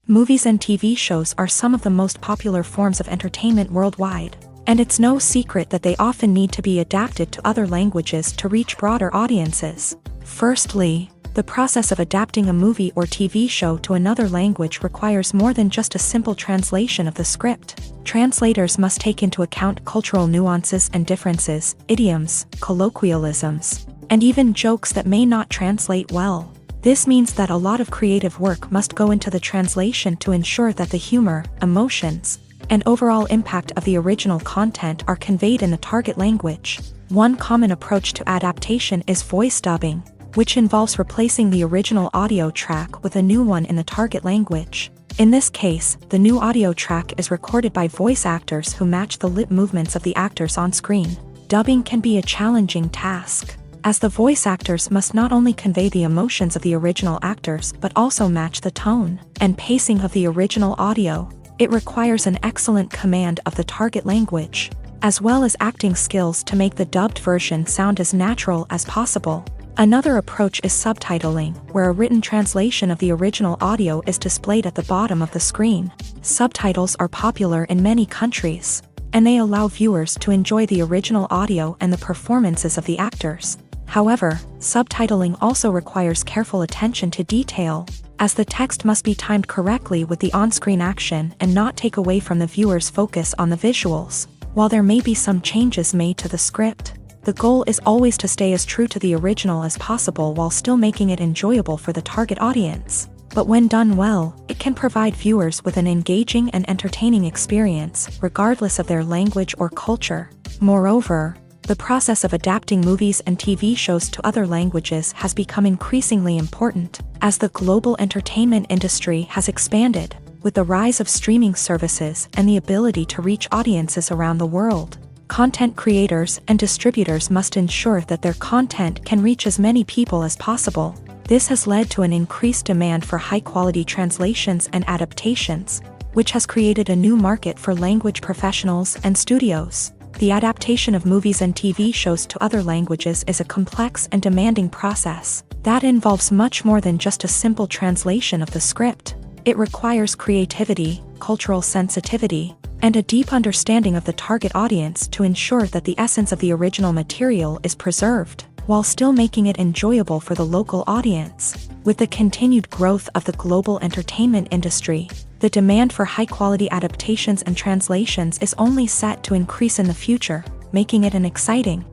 Movies and TV shows are some of the most popular forms of entertainment worldwide, and it's no secret that they often need to be adapted to other languages to reach broader audiences. Firstly, the process of adapting a movie or TV show to another language requires more than just a simple translation of the script. Translators must take into account cultural nuances and differences, idioms, colloquialisms, and even jokes that may not translate well. This means that a lot of creative work must go into the translation to ensure that the humor, emotions, and overall impact of the original content are conveyed in the target language. One common approach to adaptation is voice dubbing, which involves replacing the original audio track with a new one in the target language. In this case, the new audio track is recorded by voice actors who match the lip movements of the actors on screen. Dubbing can be a challenging task, as the voice actors must not only convey the emotions of the original actors but also match the tone and pacing of the original audio. It requires an excellent command of the target language, as well as acting skills to make the dubbed version sound as natural as possible. Another approach is subtitling, where a written translation of the original audio is displayed at the bottom of the screen. Subtitles are popular in many countries, and they allow viewers to enjoy the original audio and the performances of the actors. However, subtitling also requires careful attention to detail, as the text must be timed correctly with the on-screen action and not take away from the viewer's focus on the visuals. While there may be some changes made to the script, the goal is always to stay as true to the original as possible while still making it enjoyable for the target audience. But when done well, it can provide viewers with an engaging and entertaining experience, regardless of their language or culture. Moreover, the process of adapting movies and TV shows to other languages has become increasingly important, as the global entertainment industry has expanded, with the rise of streaming services and the ability to reach audiences around the world. Content creators and distributors must ensure that their content can reach as many people as possible. This has led to an increased demand for high-quality translations and adaptations, which has created a new market for language professionals and studios. The adaptation of movies and TV shows to other languages is a complex and demanding process that involves much more than just a simple translation of the script. It requires creativity, cultural sensitivity, and a deep understanding of the target audience to ensure that the essence of the original material is preserved, while still making it enjoyable for the local audience. With the continued growth of the global entertainment industry, the demand for high-quality adaptations and translations is only set to increase in the future, making it an exciting.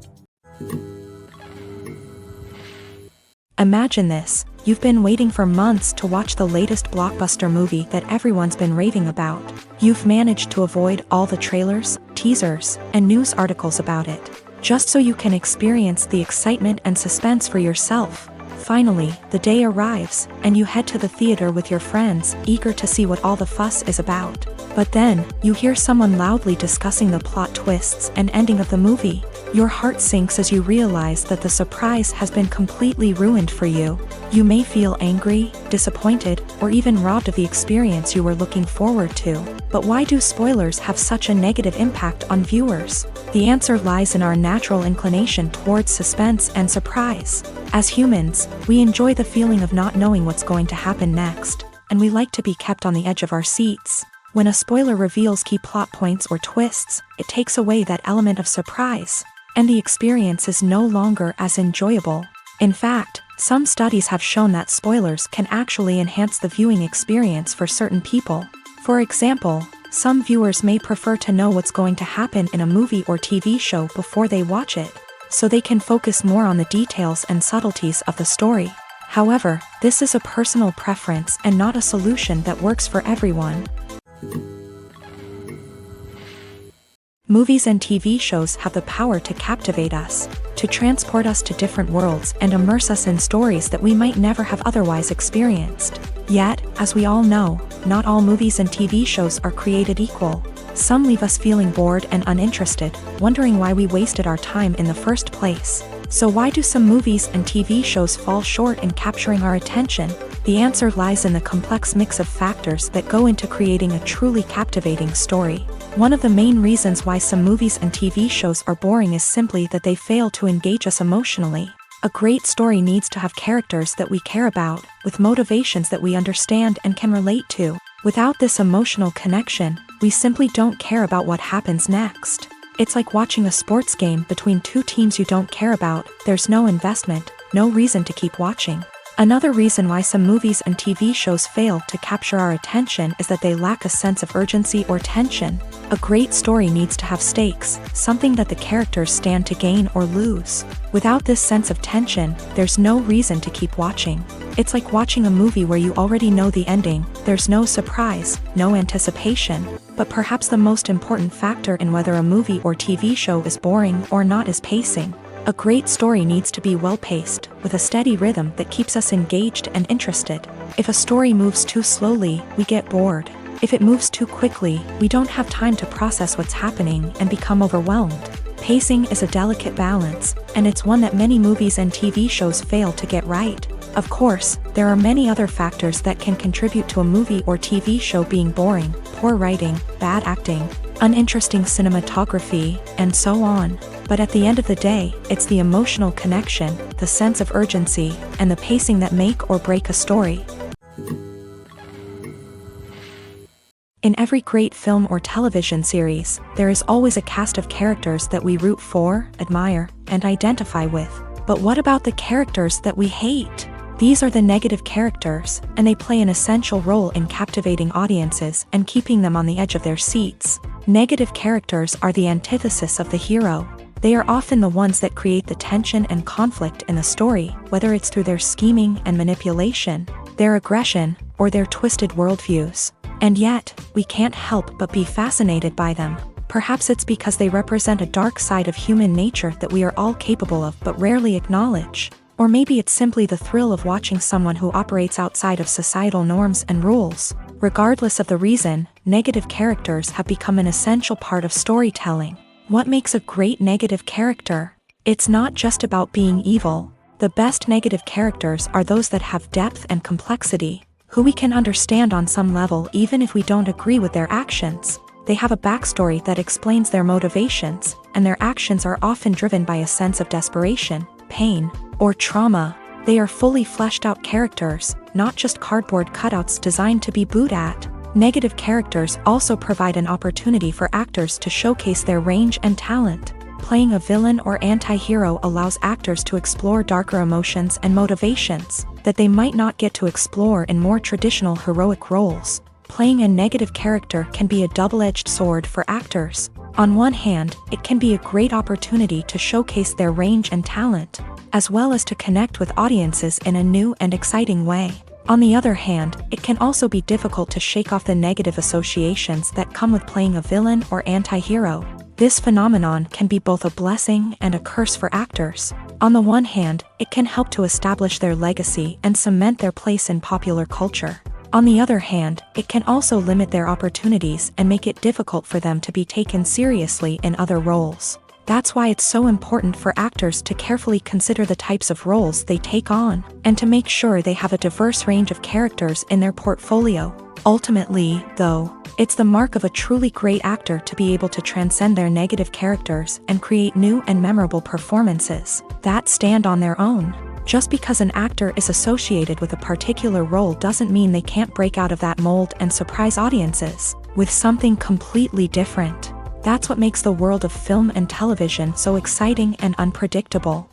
Imagine this: you've been waiting for months to watch the latest blockbuster movie that everyone's been raving about. You've managed to avoid all the trailers, teasers, and news articles about it, just so you can experience the excitement and suspense for yourself. Finally, the day arrives, and you head to the theater with your friends, eager to see what all the fuss is about. But then, you hear someone loudly discussing the plot twists and ending of the movie. Your heart sinks as you realize that the surprise has been completely ruined for you. You may feel angry, disappointed, or even robbed of the experience you were looking forward to. But why do spoilers have such a negative impact on viewers? The answer lies in our natural inclination towards suspense and surprise. As humans, we enjoy the feeling of not knowing what's going to happen next, and we like to be kept on the edge of our seats. When a spoiler reveals key plot points or twists, it takes away that element of surprise, and the experience is no longer as enjoyable. In fact, some studies have shown that spoilers can actually enhance the viewing experience for certain people. For example, some viewers may prefer to know what's going to happen in a movie or TV show before they watch it, so they can focus more on the details and subtleties of the story. However, this is a personal preference and not a solution that works for everyone. Movies and TV shows have the power to captivate us, to transport us to different worlds and immerse us in stories that we might never have otherwise experienced. Yet, as we all know, not all movies and TV shows are created equal. Some leave us feeling bored and uninterested, wondering why we wasted our time in the first place. So why do some movies and TV shows fall short in capturing our attention? The answer lies in the complex mix of factors that go into creating a truly captivating story. One of the main reasons why some movies and TV shows are boring is simply that they fail to engage us emotionally. A great story needs to have characters that we care about, with motivations that we understand and can relate to. Without this emotional connection, we simply don't care about what happens next. It's like watching a sports game between two teams you don't care about. There's no investment, no reason to keep watching. Another reason why some movies and TV shows fail to capture our attention is that they lack a sense of urgency or tension. A great story needs to have stakes, something that the characters stand to gain or lose. Without this sense of tension, there's no reason to keep watching. It's like watching a movie where you already know the ending. There's no surprise, no anticipation. But perhaps the most important factor in whether a movie or TV show is boring or not is pacing. A great story needs to be well-paced, with a steady rhythm that keeps us engaged and interested. If a story moves too slowly, we get bored. If it moves too quickly, we don't have time to process what's happening and become overwhelmed. Pacing is a delicate balance, and it's one that many movies and TV shows fail to get right. Of course, there are many other factors that can contribute to a movie or TV show being boring: poor writing, bad acting, uninteresting cinematography, and so on. But at the end of the day, it's the emotional connection, the sense of urgency, and the pacing that make or break a story. In every great film or television series, there is always a cast of characters that we root for, admire, and identify with. But what about the characters that we hate? These are the negative characters, and they play an essential role in captivating audiences and keeping them on the edge of their seats. Negative characters are the antithesis of the hero. They are often the ones that create the tension and conflict in the story, whether it's through their scheming and manipulation, their aggression, or their twisted worldviews. And yet, we can't help but be fascinated by them. Perhaps it's because they represent a dark side of human nature that we are all capable of but rarely acknowledge. Or maybe it's simply the thrill of watching someone who operates outside of societal norms and rules. Regardless of the reason, negative characters have become an essential part of storytelling. What makes a great negative character? It's not just about being evil. The best negative characters are those that have depth and complexity, who we can understand on some level even if we don't agree with their actions. They have a backstory that explains their motivations, and their actions are often driven by a sense of desperation, pain, or trauma. They are fully fleshed out characters, not just cardboard cutouts designed to be booed at. Negative characters also provide an opportunity for actors to showcase their range and talent. Playing a villain or anti-hero allows actors to explore darker emotions and motivations that they might not get to explore in more traditional heroic roles. Playing a negative character can be a double-edged sword for actors. On one hand, it can be a great opportunity to showcase their range and talent, as well as to connect with audiences in a new and exciting way. On the other hand, it can also be difficult to shake off the negative associations that come with playing a villain or anti-hero. This phenomenon can be both a blessing and a curse for actors. On the one hand, it can help to establish their legacy and cement their place in popular culture. On the other hand, it can also limit their opportunities and make it difficult for them to be taken seriously in other roles. That's why it's so important for actors to carefully consider the types of roles they take on, and to make sure they have a diverse range of characters in their portfolio. Ultimately, though, it's the mark of a truly great actor to be able to transcend their negative characters and create new and memorable performances that stand on their own. Just because an actor is associated with a particular role doesn't mean they can't break out of that mold and surprise audiences with something completely different. That's what makes the world of film and television so exciting and unpredictable.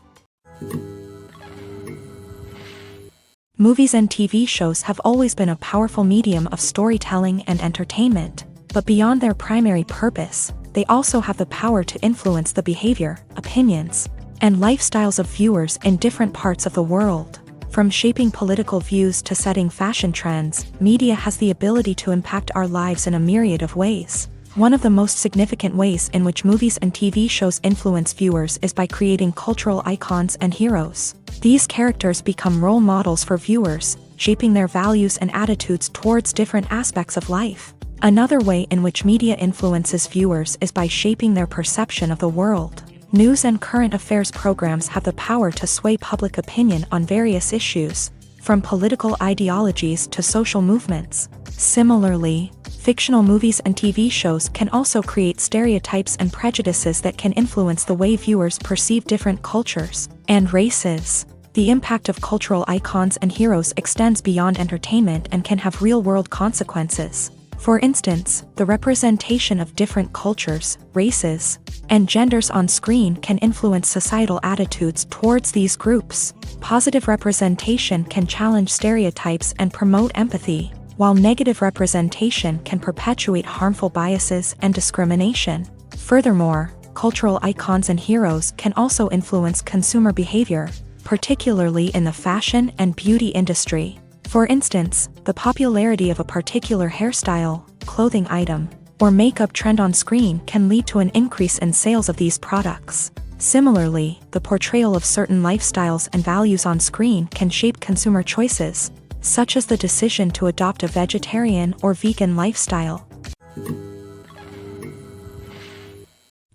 Movies and TV shows have always been a powerful medium of storytelling and entertainment, but beyond their primary purpose, they also have the power to influence the behavior, opinions, and lifestyles of viewers in different parts of the world. From shaping political views to setting fashion trends, media has the ability to impact our lives in a myriad of ways. One of the most significant ways in which movies and TV shows influence viewers is by creating cultural icons and heroes. These characters become role models for viewers, shaping their values and attitudes towards different aspects of life. Another way in which media influences viewers is by shaping their perception of the world. News and current affairs programs have the power to sway public opinion on various issues, from political ideologies to social movements. Similarly, fictional movies and TV shows can also create stereotypes and prejudices that can influence the way viewers perceive different cultures and races. The impact of cultural icons and heroes extends beyond entertainment and can have real-world consequences. For instance, the representation of different cultures, races, and genders on screen can influence societal attitudes towards these groups. Positive representation can challenge stereotypes and promote empathy, while negative representation can perpetuate harmful biases and discrimination. Furthermore, cultural icons and heroes can also influence consumer behavior, particularly in the fashion and beauty industry. For instance, the popularity of a particular hairstyle, clothing item, or makeup trend on screen can lead to an increase in sales of these products. Similarly, the portrayal of certain lifestyles and values on screen can shape consumer choices, such as the decision to adopt a vegetarian or vegan lifestyle.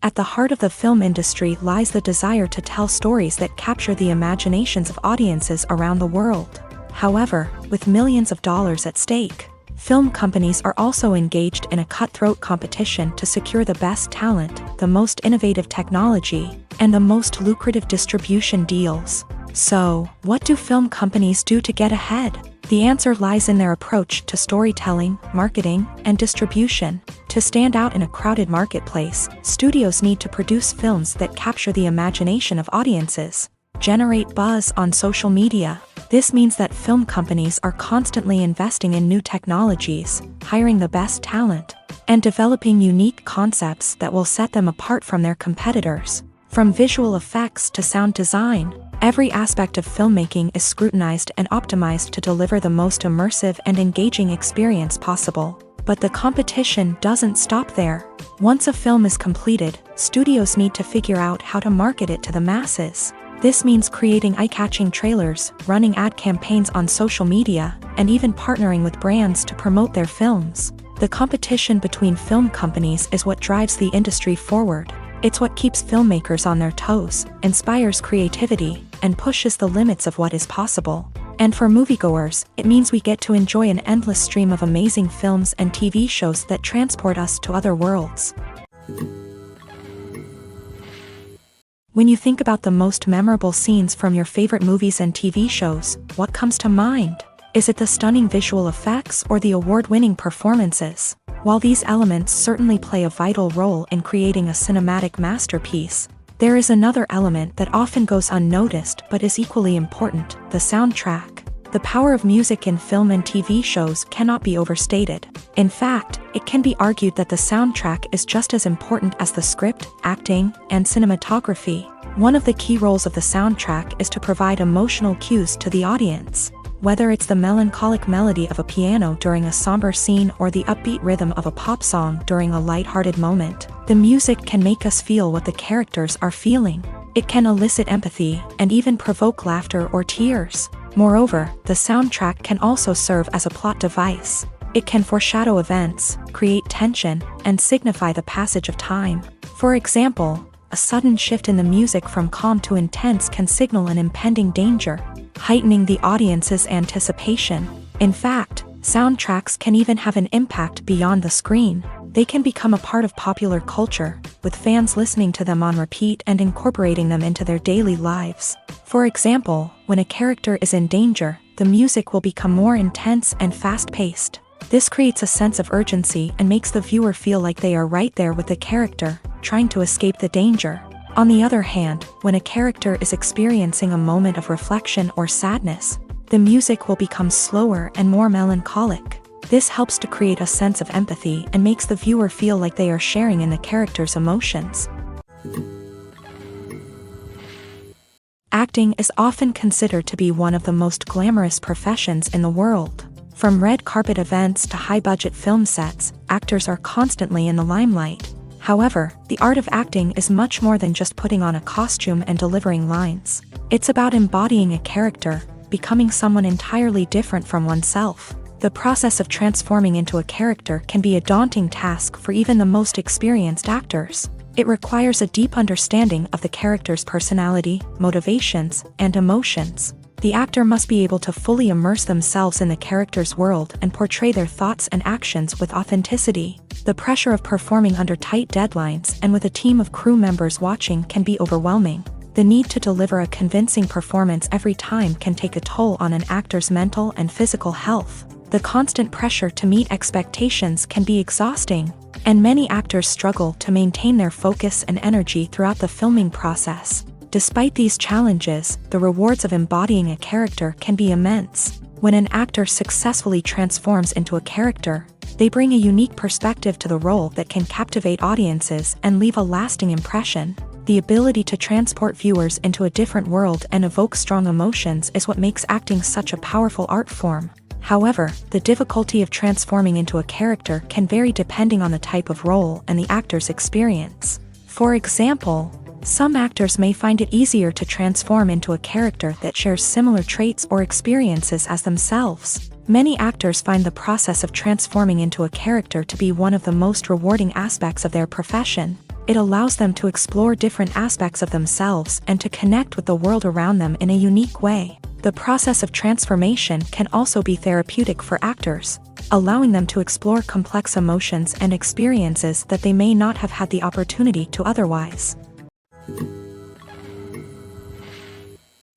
At the heart of the film industry lies the desire to tell stories that capture the imaginations of audiences around the world. However, with millions of dollars at stake, film companies are also engaged in a cutthroat competition to secure the best talent, the most innovative technology, and the most lucrative distribution deals. So, what do film companies do to get ahead? The answer lies in their approach to storytelling, marketing, and distribution. To stand out in a crowded marketplace, studios need to produce films that capture the imagination of audiences, generate buzz on social media. This means that film companies are constantly investing in new technologies, hiring the best talent, and developing unique concepts that will set them apart from their competitors. From visual effects to sound design, every aspect of filmmaking is scrutinized and optimized to deliver the most immersive and engaging experience possible. But the competition doesn't stop there. Once a film is completed, studios need to figure out how to market it to the masses. This means creating eye-catching trailers, running ad campaigns on social media, and even partnering with brands to promote their films. The competition between film companies is what drives the industry forward. It's what keeps filmmakers on their toes, inspires creativity, and pushes the limits of what is possible. And for moviegoers, it means we get to enjoy an endless stream of amazing films and TV shows that transport us to other worlds. When you think about the most memorable scenes from your favorite movies and TV shows, what comes to mind? Is it the stunning visual effects or the award-winning performances? While these elements certainly play a vital role in creating a cinematic masterpiece, there is another element that often goes unnoticed but is equally important: the soundtrack. The power of music in film and TV shows cannot be overstated. In fact, it can be argued that the soundtrack is just as important as the script, acting, and cinematography. One of the key roles of the soundtrack is to provide emotional cues to the audience. Whether it's the melancholic melody of a piano during a somber scene or the upbeat rhythm of a pop song during a light-hearted moment, the music can make us feel what the characters are feeling. It can elicit empathy and even provoke laughter or tears. Moreover, the soundtrack can also serve as a plot device. It can foreshadow events, create tension, and signify the passage of time. For example, a sudden shift in the music from calm to intense can signal an impending danger, heightening the audience's anticipation. In fact, soundtracks can even have an impact beyond the screen. They can become a part of popular culture, with fans listening to them on repeat and incorporating them into their daily lives. For example, when a character is in danger, the music will become more intense and fast-paced. This creates a sense of urgency and makes the viewer feel like they are right there with the character, trying to escape the danger. On the other hand, when a character is experiencing a moment of reflection or sadness, The music will become slower and more melancholic. This helps to create a sense of empathy and makes the viewer feel like they are sharing in the character's emotions. Acting is often considered to be one of the most glamorous professions in the world. From red carpet events to high-budget film sets, actors are constantly in the limelight. However, the art of acting is much more than just putting on a costume and delivering lines. It's about embodying a character, becoming someone entirely different from oneself. The process of transforming into a character can be a daunting task for even the most experienced actors. It requires a deep understanding of the character's personality, motivations, and emotions. The actor must be able to fully immerse themselves in the character's world and portray their thoughts and actions with authenticity. The pressure of performing under tight deadlines and with a team of crew members watching can be overwhelming. The need to deliver a convincing performance every time can take a toll on an actor's mental and physical health. The constant pressure to meet expectations can be exhausting, and many actors struggle to maintain their focus and energy throughout the filming process. Despite these challenges, the rewards of embodying a character can be immense. When an actor successfully transforms into a character, they bring a unique perspective to the role that can captivate audiences and leave a lasting impression. The ability to transport viewers into a different world and evoke strong emotions is what makes acting such a powerful art form. However, the difficulty of transforming into a character can vary depending on the type of role and the actor's experience. For example, some actors may find it easier to transform into a character that shares similar traits or experiences as themselves. Many actors find the process of transforming into a character to be one of the most rewarding aspects of their profession. It allows them to explore different aspects of themselves and to connect with the world around them in a unique way. The process of transformation can also be therapeutic for actors, allowing them to explore complex emotions and experiences that they may not have had the opportunity to otherwise.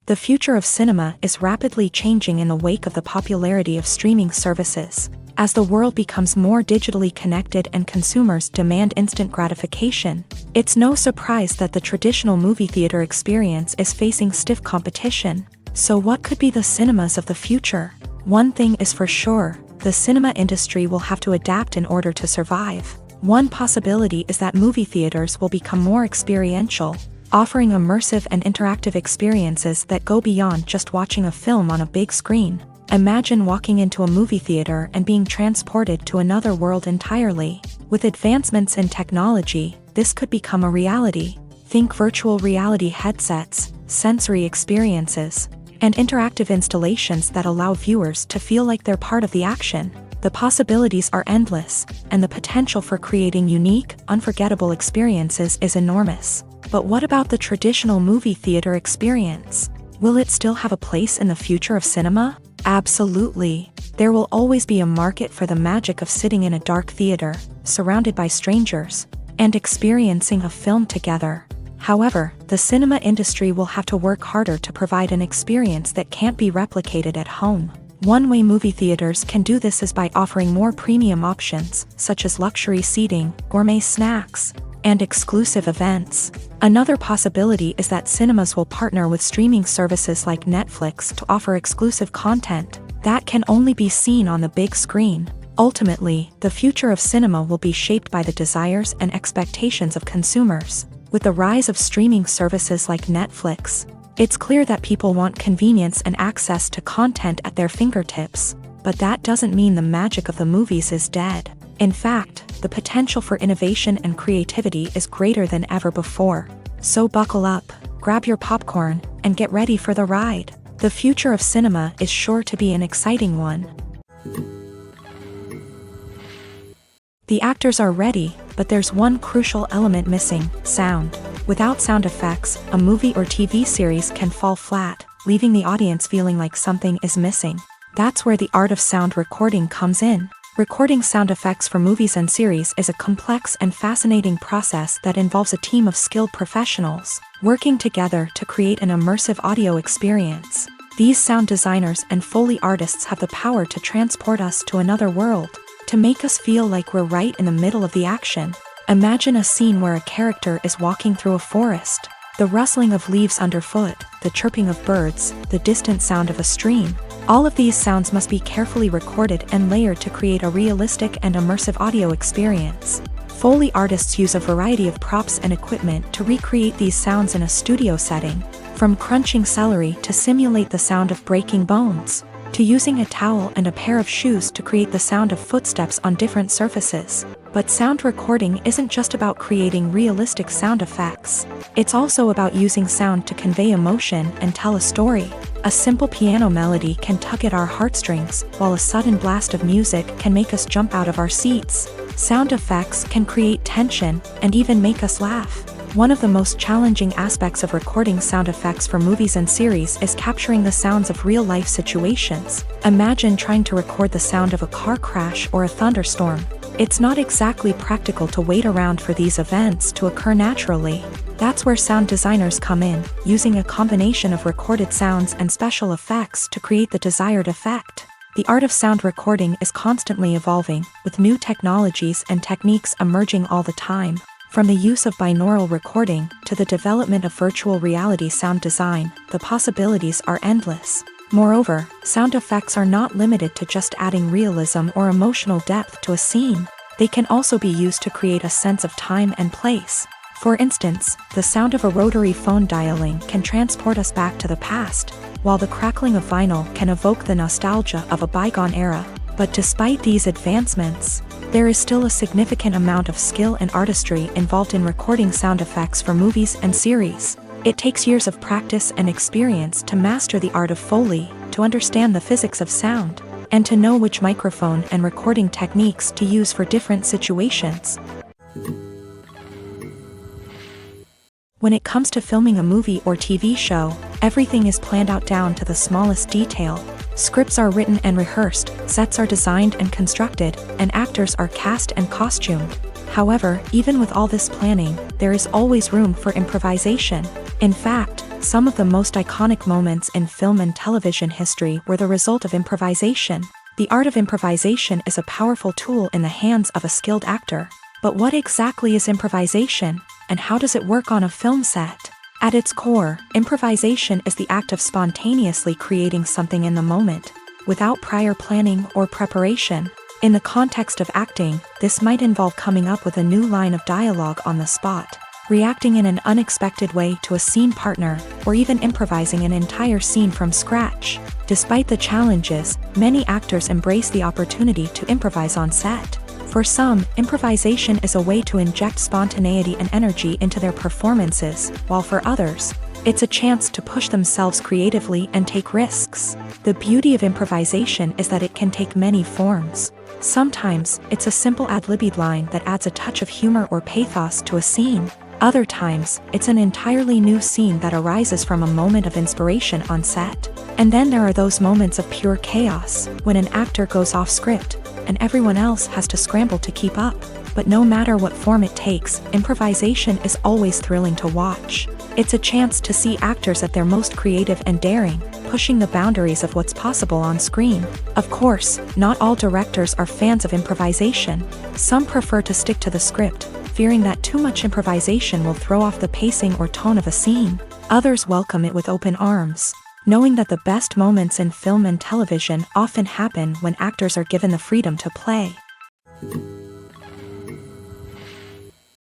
The future of cinema is rapidly changing in the wake of the popularity of streaming services. As the world becomes more digitally connected and consumers demand instant gratification, it's no surprise that the traditional movie theater experience is facing stiff competition. So what could be the cinemas of the future? One thing is for sure, the cinema industry will have to adapt in order to survive. One possibility is that movie theaters will become more experiential, offering immersive and interactive experiences that go beyond just watching a film on a big screen. Imagine walking into a movie theater and being transported to another world entirely. With advancements in technology, this could become a reality. Think virtual reality headsets, sensory experiences, and interactive installations that allow viewers to feel like they're part of the action. The possibilities are endless, and the potential for creating unique, unforgettable experiences is enormous. But what about the traditional movie theater experience? Will it still have a place in the future of cinema? Absolutely. There will always be a market for the magic of sitting in a dark theater, surrounded by strangers, and experiencing a film together. However, the cinema industry will have to work harder to provide an experience that can't be replicated at home. One way movie theaters can do this is by offering more premium options, such as luxury seating, gourmet snacks, and exclusive events. Another possibility is that cinemas will partner with streaming services like Netflix to offer exclusive content that can only be seen on the big screen. Ultimately, the future of cinema will be shaped by the desires and expectations of consumers. With the rise of streaming services like Netflix, it's clear that people want convenience and access to content at their fingertips. But that doesn't mean the magic of the movies is dead. In fact, the potential for innovation and creativity is greater than ever before. So buckle up, grab your popcorn, and get ready for the ride. The future of cinema is sure to be an exciting one. The actors are ready, but there's one crucial element missing: sound. Without sound effects, a movie or TV series can fall flat, leaving the audience feeling like something is missing. That's where the art of sound recording comes in. Recording sound effects for movies and series is a complex and fascinating process that involves a team of skilled professionals working together to create an immersive audio experience. These sound designers and Foley artists have the power to transport us to another world, to make us feel like we're right in the middle of the action. Imagine a scene where a character is walking through a forest. The rustling of leaves underfoot, the chirping of birds, the distant sound of a stream. All of these sounds must be carefully recorded and layered to create a realistic and immersive audio experience. Foley artists use a variety of props and equipment to recreate these sounds in a studio setting, from crunching celery to simulate the sound of breaking bones, to using a towel and a pair of shoes to create the sound of footsteps on different surfaces. But sound recording isn't just about creating realistic sound effects. It's also about using sound to convey emotion and tell a story. A simple piano melody can tug at our heartstrings, while a sudden blast of music can make us jump out of our seats. Sound effects can create tension and even make us laugh. One of the most challenging aspects of recording sound effects for movies and series is capturing the sounds of real-life situations. Imagine trying to record the sound of a car crash or a thunderstorm. It's not exactly practical to wait around for these events to occur naturally. That's where sound designers come in, using a combination of recorded sounds and special effects to create the desired effect. The art of sound recording is constantly evolving, with new technologies and techniques emerging all the time. From the use of binaural recording to the development of virtual reality sound design, the possibilities are endless. Moreover, sound effects are not limited to just adding realism or emotional depth to a scene. They can also be used to create a sense of time and place. For instance, the sound of a rotary phone dialing can transport us back to the past, while the crackling of vinyl can evoke the nostalgia of a bygone era. But despite these advancements, there is still a significant amount of skill and artistry involved in recording sound effects for movies and series. It takes years of practice and experience to master the art of Foley, to understand the physics of sound, and to know which microphone and recording techniques to use for different situations. When it comes to filming a movie or TV show, everything is planned out down to the smallest detail. Scripts are written and rehearsed, sets are designed and constructed, and actors are cast and costumed. However, even with all this planning, there is always room for improvisation. In fact, some of the most iconic moments in film and television history were the result of improvisation. The art of improvisation is a powerful tool in the hands of a skilled actor. But what exactly is improvisation, and how does it work on a film set? At its core, improvisation is the act of spontaneously creating something in the moment, without prior planning or preparation. In the context of acting, this might involve coming up with a new line of dialogue on the spot, reacting in an unexpected way to a scene partner, or even improvising an entire scene from scratch. Despite the challenges, many actors embrace the opportunity to improvise on set. For some, improvisation is a way to inject spontaneity and energy into their performances, while for others, it's a chance to push themselves creatively and take risks. The beauty of improvisation is that it can take many forms. Sometimes, it's a simple ad-libbed line that adds a touch of humor or pathos to a scene. Other times, it's an entirely new scene that arises from a moment of inspiration on set. And then there are those moments of pure chaos, when an actor goes off script, and everyone else has to scramble to keep up. But no matter what form it takes, improvisation is always thrilling to watch. It's a chance to see actors at their most creative and daring, pushing the boundaries of what's possible on screen. Of course, not all directors are fans of improvisation. Some prefer to stick to the script, fearing that too much improvisation will throw off the pacing or tone of a scene. Others welcome it with open arms, knowing that the best moments in film and television often happen when actors are given the freedom to play.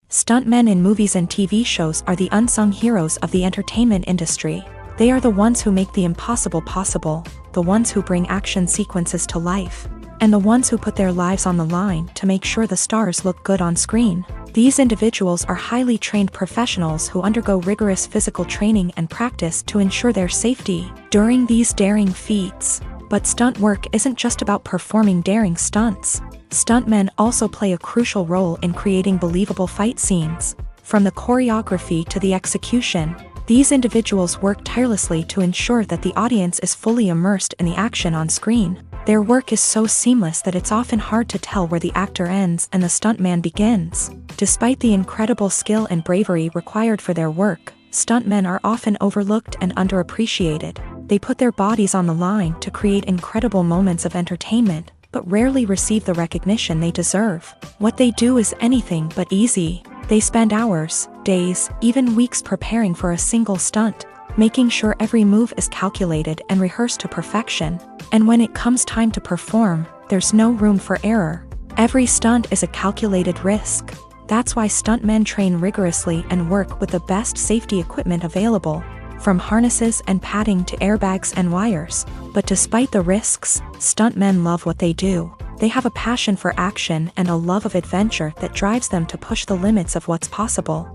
Stuntmen in movies and TV shows are the unsung heroes of the entertainment industry. They are the ones who make the impossible possible, the ones who bring action sequences to life, and the ones who put their lives on the line to make sure the stars look good on screen. These individuals are highly trained professionals who undergo rigorous physical training and practice to ensure their safety during these daring feats. But stunt work isn't just about performing daring stunts. Stuntmen also play a crucial role in creating believable fight scenes. From the choreography to the execution, these individuals work tirelessly to ensure that the audience is fully immersed in the action on screen. Their work is so seamless that it's often hard to tell where the actor ends and the stuntman begins. Despite the incredible skill and bravery required for their work, stuntmen are often overlooked and underappreciated. They put their bodies on the line to create incredible moments of entertainment, but rarely receive the recognition they deserve. What they do is anything but easy. They spend hours, days, even weeks preparing for a single stunt, making sure every move is calculated and rehearsed to perfection. And when it comes time to perform, there's no room for error. Every stunt is a calculated risk. That's why stuntmen train rigorously and work with the best safety equipment available, from harnesses and padding to airbags and wires. But despite the risks, stuntmen love what they do. They have a passion for action and a love of adventure that drives them to push the limits of what's possible.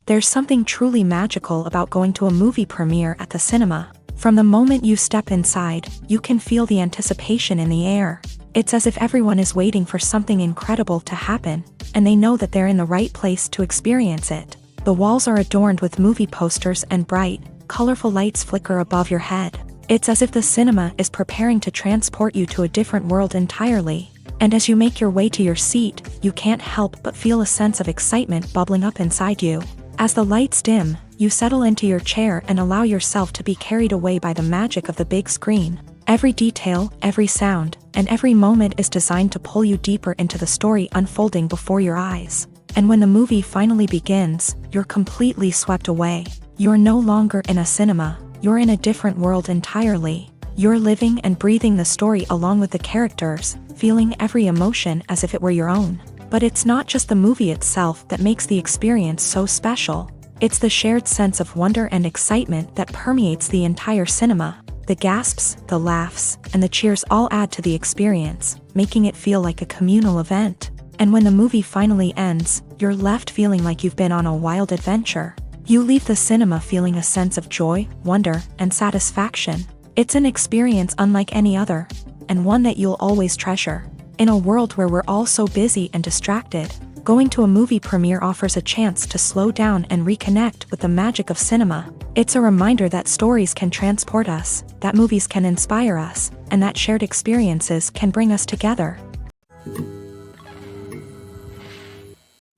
There's something truly magical about going to a movie premiere at the cinema. From the moment you step inside, you can feel the anticipation in the air. It's as if everyone is waiting for something incredible to happen, and they know that they're in the right place to experience it. The walls are adorned with movie posters and bright, colorful lights flicker above your head. It's as if the cinema is preparing to transport you to a different world entirely. And as you make your way to your seat, you can't help but feel a sense of excitement bubbling up inside you. As the lights dim, you settle into your chair and allow yourself to be carried away by the magic of the big screen. Every detail, every sound, and every moment is designed to pull you deeper into the story unfolding before your eyes. And when the movie finally begins, you're completely swept away. You're no longer in a cinema, you're in a different world entirely. You're living and breathing the story along with the characters, feeling every emotion as if it were your own. But it's not just the movie itself that makes the experience so special. It's the shared sense of wonder and excitement that permeates the entire cinema. The gasps, the laughs, and the cheers all add to the experience, making it feel like a communal event. And when the movie finally ends, you're left feeling like you've been on a wild adventure. You leave the cinema feeling a sense of joy, wonder, and satisfaction. It's an experience unlike any other, and one that you'll always treasure. In a world where we're all so busy and distracted, going to a movie premiere offers a chance to slow down and reconnect with the magic of cinema. It's a reminder that stories can transport us, that movies can inspire us, and that shared experiences can bring us together.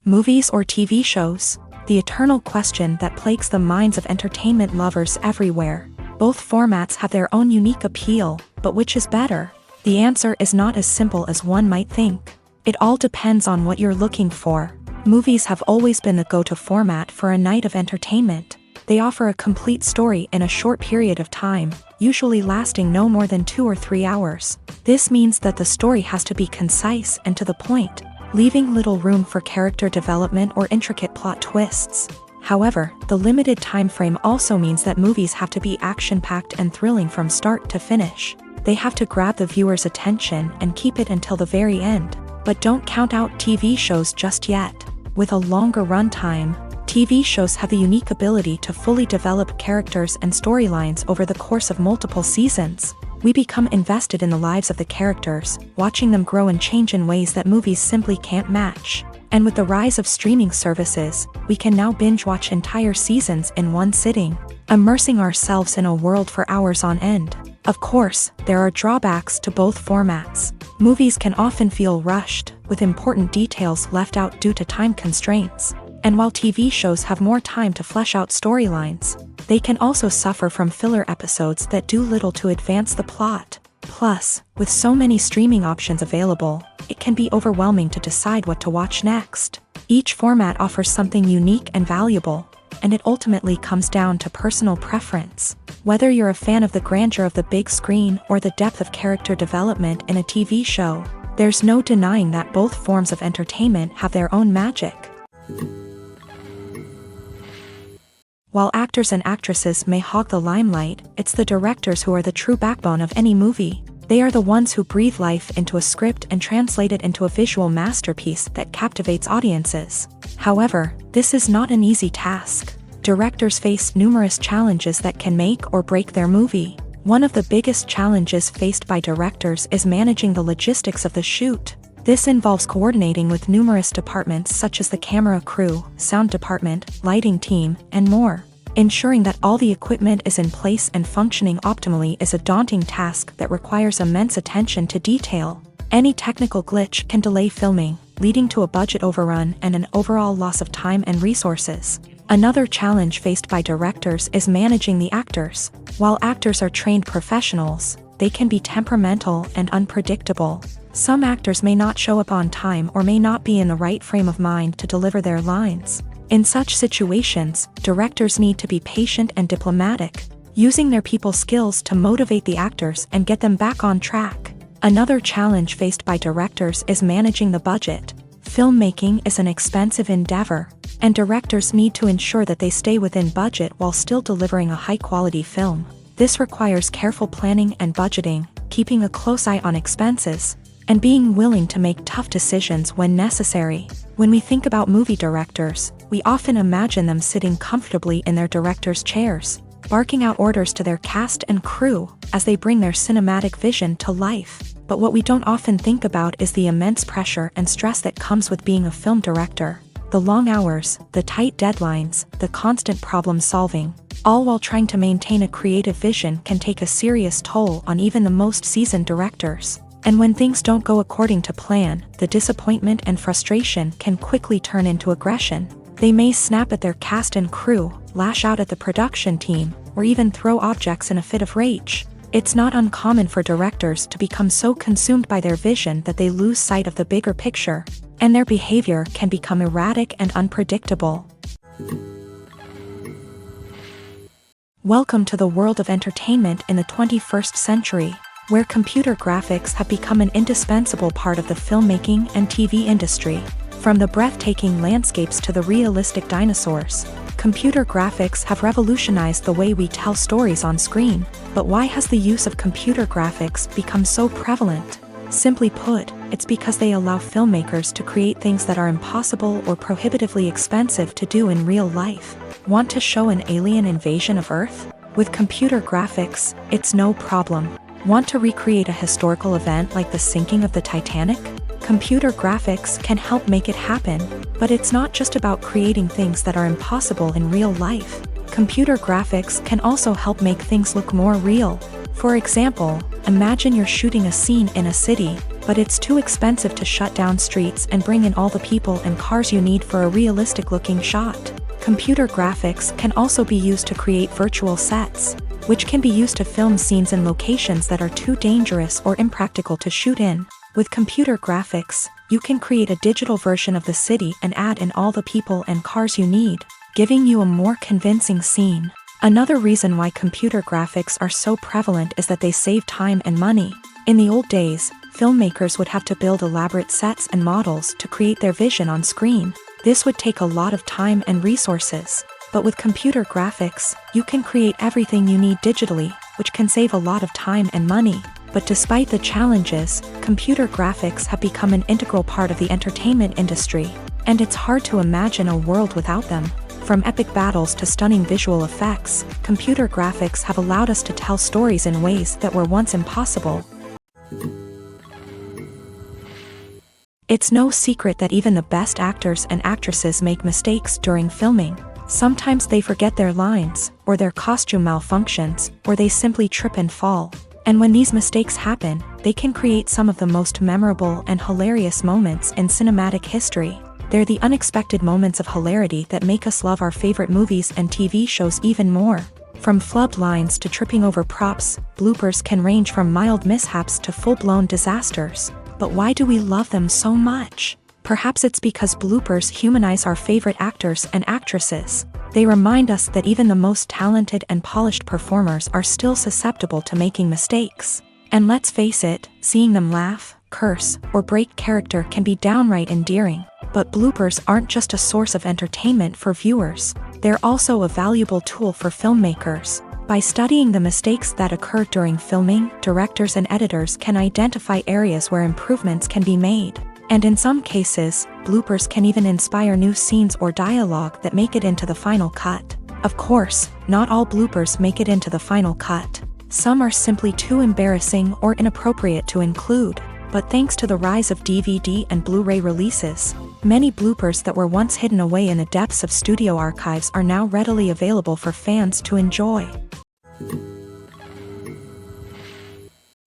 Movies or TV shows? The eternal question that plagues the minds of entertainment lovers everywhere. Both formats have their own unique appeal, but which is better? The answer is not as simple as one might think. It all depends on what you're looking for. Movies have always been the go-to format for a night of entertainment. They offer a complete story in a short period of time, usually lasting no more than 2 or 3 hours. This means that the story has to be concise and to the point, leaving little room for character development or intricate plot twists. However, the limited time frame also means that movies have to be action-packed and thrilling from start to finish. They have to grab the viewer's attention and keep it until the very end. But don't count out TV shows just yet. With a longer runtime, TV shows have the unique ability to fully develop characters and storylines over the course of multiple seasons. We become invested in the lives of the characters, watching them grow and change in ways that movies simply can't match. And with the rise of streaming services, we can now binge-watch entire seasons in one sitting, immersing ourselves in a world for hours on end. Of course, there are drawbacks to both formats. Movies can often feel rushed, with important details left out due to time constraints. And while TV shows have more time to flesh out storylines, they can also suffer from filler episodes that do little to advance the plot. Plus, with so many streaming options available, it can be overwhelming to decide what to watch next. Each format offers something unique and valuable, and it ultimately comes down to personal preference. Whether you're a fan of the grandeur of the big screen or the depth of character development in a TV show, there's no denying that both forms of entertainment have their own magic. While actors and actresses may hog the limelight, it's the directors who are the true backbone of any movie. They are the ones who breathe life into a script and translate it into a visual masterpiece that captivates audiences. However, this is not an easy task. Directors face numerous challenges that can make or break their movie. One of the biggest challenges faced by directors is managing the logistics of the shoot. This involves coordinating with numerous departments such as the camera crew, sound department, lighting team, and more. Ensuring that all the equipment is in place and functioning optimally is a daunting task that requires immense attention to detail. Any technical glitch can delay filming, leading to a budget overrun and an overall loss of time and resources. Another challenge faced by directors is managing the actors. While actors are trained professionals, they can be temperamental and unpredictable. Some actors may not show up on time or may not be in the right frame of mind to deliver their lines. In such situations, directors need to be patient and diplomatic, using their people skills to motivate the actors and get them back on track. Another challenge faced by directors is managing the budget. Filmmaking is an expensive endeavor, and directors need to ensure that they stay within budget while still delivering a high-quality film. This requires careful planning and budgeting, keeping a close eye on expenses, and being willing to make tough decisions when necessary. When we think about movie directors, we often imagine them sitting comfortably in their director's chairs, barking out orders to their cast and crew as they bring their cinematic vision to life. But what we don't often think about is the immense pressure and stress that comes with being a film director. The long hours, the tight deadlines, the constant problem solving, all while trying to maintain a creative vision can take a serious toll on even the most seasoned directors. And when things don't go according to plan, the disappointment and frustration can quickly turn into aggression. They may snap at their cast and crew, lash out at the production team, or even throw objects in a fit of rage. It's not uncommon for directors to become so consumed by their vision that they lose sight of the bigger picture, and their behavior can become erratic and unpredictable. Welcome to the world of entertainment in the 21st century, where computer graphics have become an indispensable part of the filmmaking and TV industry. From the breathtaking landscapes to the realistic dinosaurs, computer graphics have revolutionized the way we tell stories on screen. But why has the use of computer graphics become so prevalent? Simply put, it's because they allow filmmakers to create things that are impossible or prohibitively expensive to do in real life. Want to show an alien invasion of Earth? With computer graphics, it's no problem. Want to recreate a historical event like the sinking of the Titanic? Computer graphics can help make it happen, but it's not just about creating things that are impossible in real life. Computer graphics can also help make things look more real. For example, imagine you're shooting a scene in a city, but it's too expensive to shut down streets and bring in all the people and cars you need for a realistic-looking shot. Computer graphics can also be used to create virtual sets, which can be used to film scenes in locations that are too dangerous or impractical to shoot in. With computer graphics, you can create a digital version of the city and add in all the people and cars you need, giving you a more convincing scene. Another reason why computer graphics are so prevalent is that they save time and money. In the old days, filmmakers would have to build elaborate sets and models to create their vision on screen. This would take a lot of time and resources. But with computer graphics, you can create everything you need digitally, which can save a lot of time and money. But despite the challenges, computer graphics have become an integral part of the entertainment industry, and it's hard to imagine a world without them. From epic battles to stunning visual effects, computer graphics have allowed us to tell stories in ways that were once impossible. It's no secret that even the best actors and actresses make mistakes during filming. Sometimes they forget their lines, or their costume malfunctions, or they simply trip and fall. And when these mistakes happen, they can create some of the most memorable and hilarious moments in cinematic history. They're the unexpected moments of hilarity that make us love our favorite movies and TV shows even more. From flubbed lines to tripping over props, bloopers can range from mild mishaps to full-blown disasters. But why do we love them so much? Perhaps it's because bloopers humanize our favorite actors and actresses. They remind us that even the most talented and polished performers are still susceptible to making mistakes. And let's face it, seeing them laugh, curse, or break character can be downright endearing. But bloopers aren't just a source of entertainment for viewers. They're also a valuable tool for filmmakers. By studying the mistakes that occur during filming, directors and editors can identify areas where improvements can be made. And in some cases, bloopers can even inspire new scenes or dialogue that make it into the final cut. Of course, not all bloopers make it into the final cut. Some are simply too embarrassing or inappropriate to include. But thanks to the rise of DVD and Blu-ray releases, many bloopers that were once hidden away in the depths of studio archives are now readily available for fans to enjoy.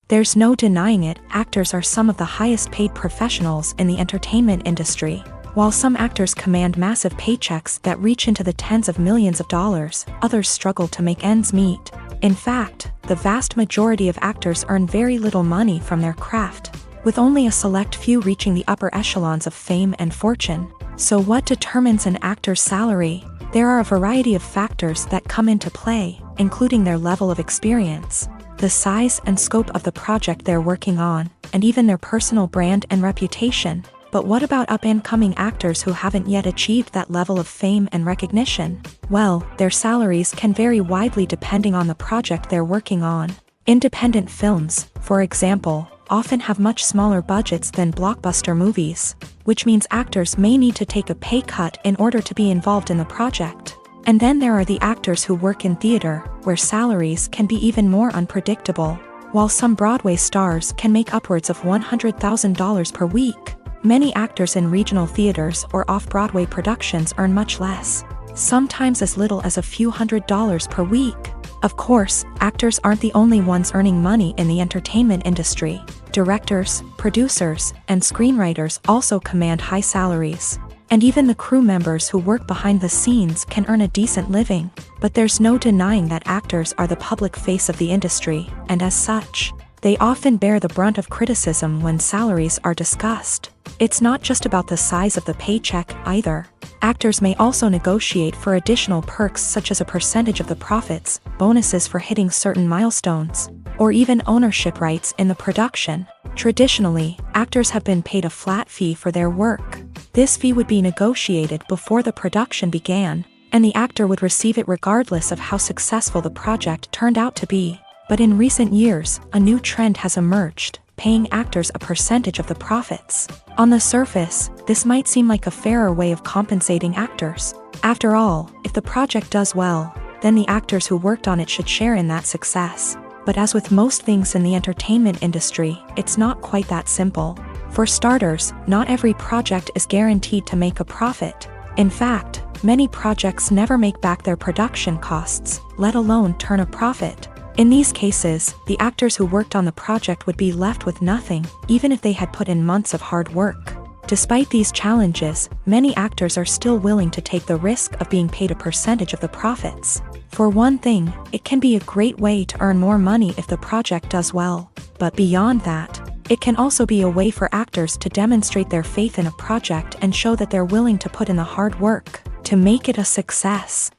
There's no denying it, actors are some of the highest paid professionals in the entertainment industry. While some actors command massive paychecks that reach into the tens of millions of dollars, others struggle to make ends meet. In fact, the vast majority of actors earn very little money from their craft. with only a select few reaching the upper echelons of fame and fortune. So what determines an actor's salary? There are a variety of factors that come into play, including their level of experience, the size and scope of the project they're working on, and even their personal brand and reputation. But what about up-and-coming actors who haven't yet achieved that level of fame and recognition? Well, their salaries can vary widely depending on the project they're working on. Independent films, for example, often have much smaller budgets than blockbuster movies, which means actors may need to take a pay cut in order to be involved in the project. And then there are the actors who work in theater, where salaries can be even more unpredictable. While some Broadway stars can make upwards of $100,000 per week, many actors in regional theaters or off-Broadway productions earn much less, sometimes as little as a few $100s per week. Of course, actors aren't the only ones earning money in the entertainment industry. Directors, producers, and screenwriters also command high salaries. And even the crew members who work behind the scenes can earn a decent living. But there's no denying that actors are the public face of the industry, and as such, they often bear the brunt of criticism when salaries are discussed. It's not just about the size of the paycheck, either. Actors may also negotiate for additional perks such as a percentage of the profits, bonuses for hitting certain milestones, or even ownership rights in the production. Traditionally, actors have been paid a flat fee for their work. This fee would be negotiated before the production began, and the actor would receive it regardless of how successful the project turned out to be. But in recent years, a new trend has emerged, paying actors a percentage of the profits. On the surface, this might seem like a fairer way of compensating actors. After all, if the project does well, then the actors who worked on it should share in that success. But as with most things in the entertainment industry, it's not quite that simple. For starters, not every project is guaranteed to make a profit. In fact, many projects never make back their production costs, let alone turn a profit. In these cases, the actors who worked on the project would be left with nothing, even if they had put in months of hard work. Despite these challenges, many actors are still willing to take the risk of being paid a percentage of the profits. For one thing, it can be a great way to earn more money if the project does well. But beyond that, it can also be a way for actors to demonstrate their faith in a project and show that they're willing to put in the hard work to make it a success.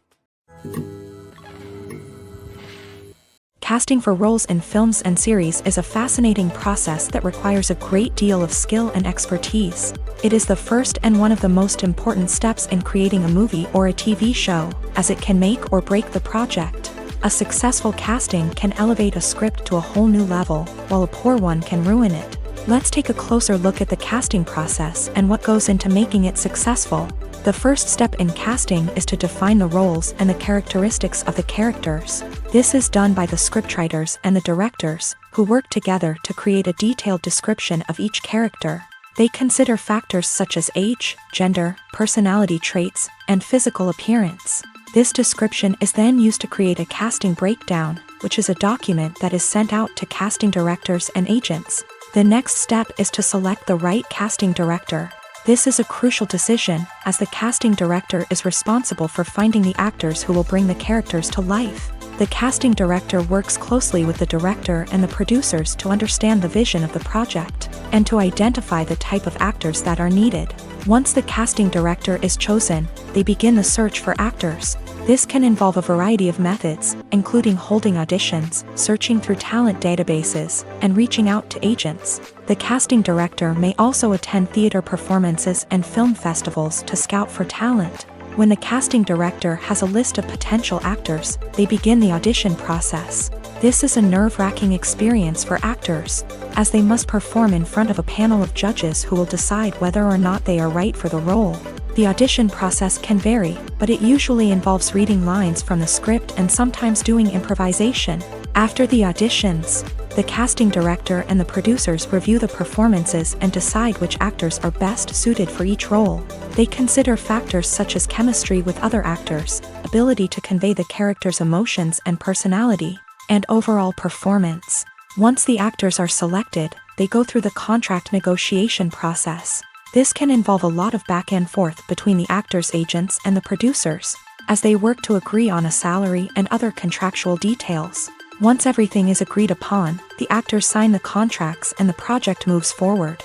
Casting for roles in films and series is a fascinating process that requires a great deal of skill and expertise. It is the first and one of the most important steps in creating a movie or a TV show, as it can make or break the project. A successful casting can elevate a script to a whole new level, while a poor one can ruin it. Let's take a closer look at the casting process and what goes into making it successful. The first step in casting is to define the roles and the characteristics of the characters. This is done by the scriptwriters and the directors, who work together to create a detailed description of each character. They consider factors such as age, gender, personality traits, and physical appearance. This description is then used to create a casting breakdown, which is a document that is sent out to casting directors and agents. The next step is to select the right casting director. This is a crucial decision, as the casting director is responsible for finding the actors who will bring the characters to life. The casting director works closely with the director and the producers to understand the vision of the project, and to identify the type of actors that are needed. Once the casting director is chosen, they begin the search for actors. This can involve a variety of methods, including holding auditions, searching through talent databases, and reaching out to agents. The casting director may also attend theater performances and film festivals to scout for talent. When the casting director has a list of potential actors, they begin the audition process. This is a nerve-wracking experience for actors, as they must perform in front of a panel of judges who will decide whether or not they are right for the role. The audition process can vary, but it usually involves reading lines from the script and sometimes doing improvisation. After the auditions, the casting director and the producers review the performances and decide which actors are best suited for each role. They consider factors such as chemistry with other actors, ability to convey the character's emotions and personality, and overall performance. Once the actors are selected, they go through the contract negotiation process. This can involve a lot of back and forth between the actors' agents and the producers, as they work to agree on a salary and other contractual details. Once everything is agreed upon, the actors sign the contracts and the project moves forward.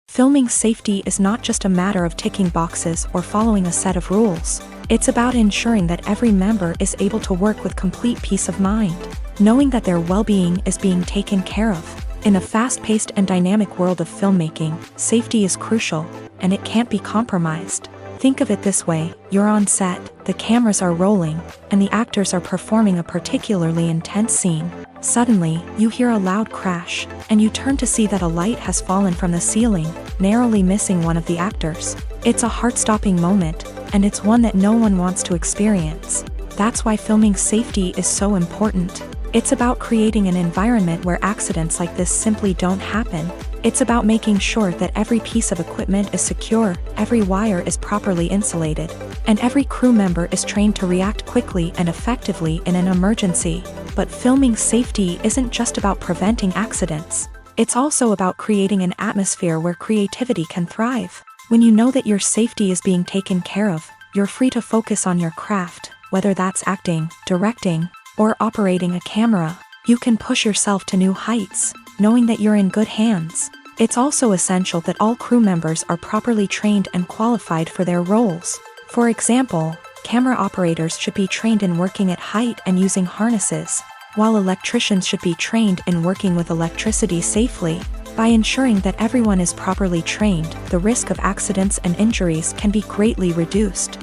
Filming safety is not just a matter of ticking boxes or following a set of rules. It's about ensuring that every member is able to work with complete peace of mind, knowing that their well-being is being taken care of. In a fast-paced and dynamic world of filmmaking, safety is crucial, and it can't be compromised. Think of it this way: you're on set, the cameras are rolling, and the actors are performing a particularly intense scene. Suddenly, you hear a loud crash, and you turn to see that a light has fallen from the ceiling, narrowly missing one of the actors. It's a heart-stopping moment, and it's one that no one wants to experience. That's why filming safety is so important. It's about creating an environment where accidents like this simply don't happen. It's about making sure that every piece of equipment is secure, every wire is properly insulated, and every crew member is trained to react quickly and effectively in an emergency. But filming safety isn't just about preventing accidents. It's also about creating an atmosphere where creativity can thrive. When you know that your safety is being taken care of, you're free to focus on your craft, whether that's acting, directing, or operating a camera. You can push yourself to new heights, knowing that you're in good hands. It's also essential that all crew members are properly trained and qualified for their roles. For example, camera operators should be trained in working at height and using harnesses, while electricians should be trained in working with electricity safely. By ensuring that everyone is properly trained, the risk of accidents and injuries can be greatly reduced.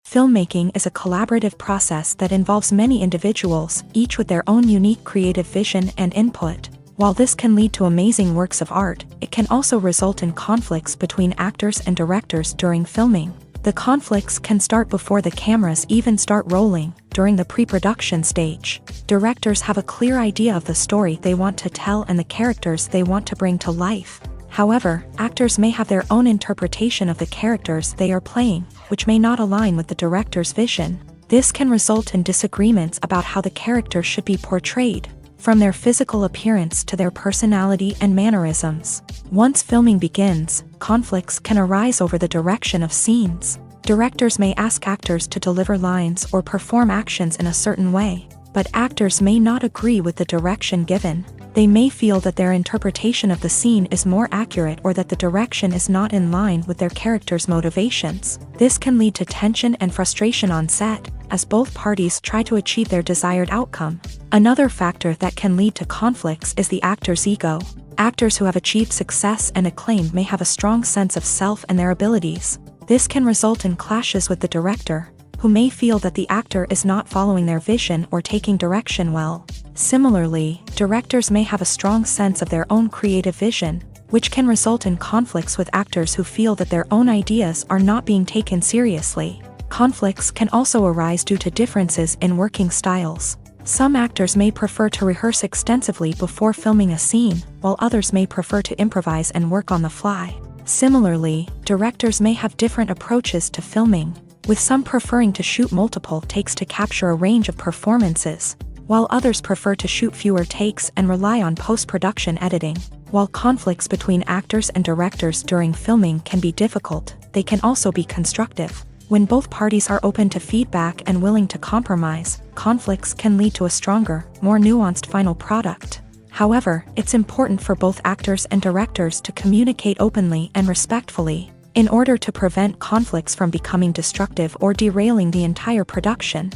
Filmmaking is a collaborative process that involves many individuals, each with their own unique creative vision and input. While this can lead to amazing works of art, it can also result in conflicts between actors and directors during filming. The conflicts can start before the cameras even start rolling, during the pre-production stage. Directors have a clear idea of the story they want to tell and the characters they want to bring to life. However, actors may have their own interpretation of the characters they are playing, which may not align with the director's vision. This can result in disagreements about how the characters should be portrayed, from their physical appearance to their personality and mannerisms. Once filming begins, conflicts can arise over the direction of scenes. Directors may ask actors to deliver lines or perform actions in a certain way, but actors may not agree with the direction given. They may feel that their interpretation of the scene is more accurate or that the direction is not in line with their character's motivations. This can lead to tension and frustration on set, as both parties try to achieve their desired outcome. Another factor that can lead to conflicts is the actor's ego. Actors who have achieved success and acclaim may have a strong sense of self and their abilities. This can result in clashes with the director, who may feel that the actor is not following their vision or taking direction well. Similarly, directors may have a strong sense of their own creative vision, which can result in conflicts with actors who feel that their own ideas are not being taken seriously. Conflicts can also arise due to differences in working styles. Some actors may prefer to rehearse extensively before filming a scene, while others may prefer to improvise and work on the fly. Similarly, directors may have different approaches to filming, with some preferring to shoot multiple takes to capture a range of performances, while others prefer to shoot fewer takes and rely on post-production editing. While conflicts between actors and directors during filming can be difficult, they can also be constructive. When both parties are open to feedback and willing to compromise, conflicts can lead to a stronger, more nuanced final product. However, it's important for both actors and directors to communicate openly and respectfully, in order to prevent conflicts from becoming destructive or derailing the entire production.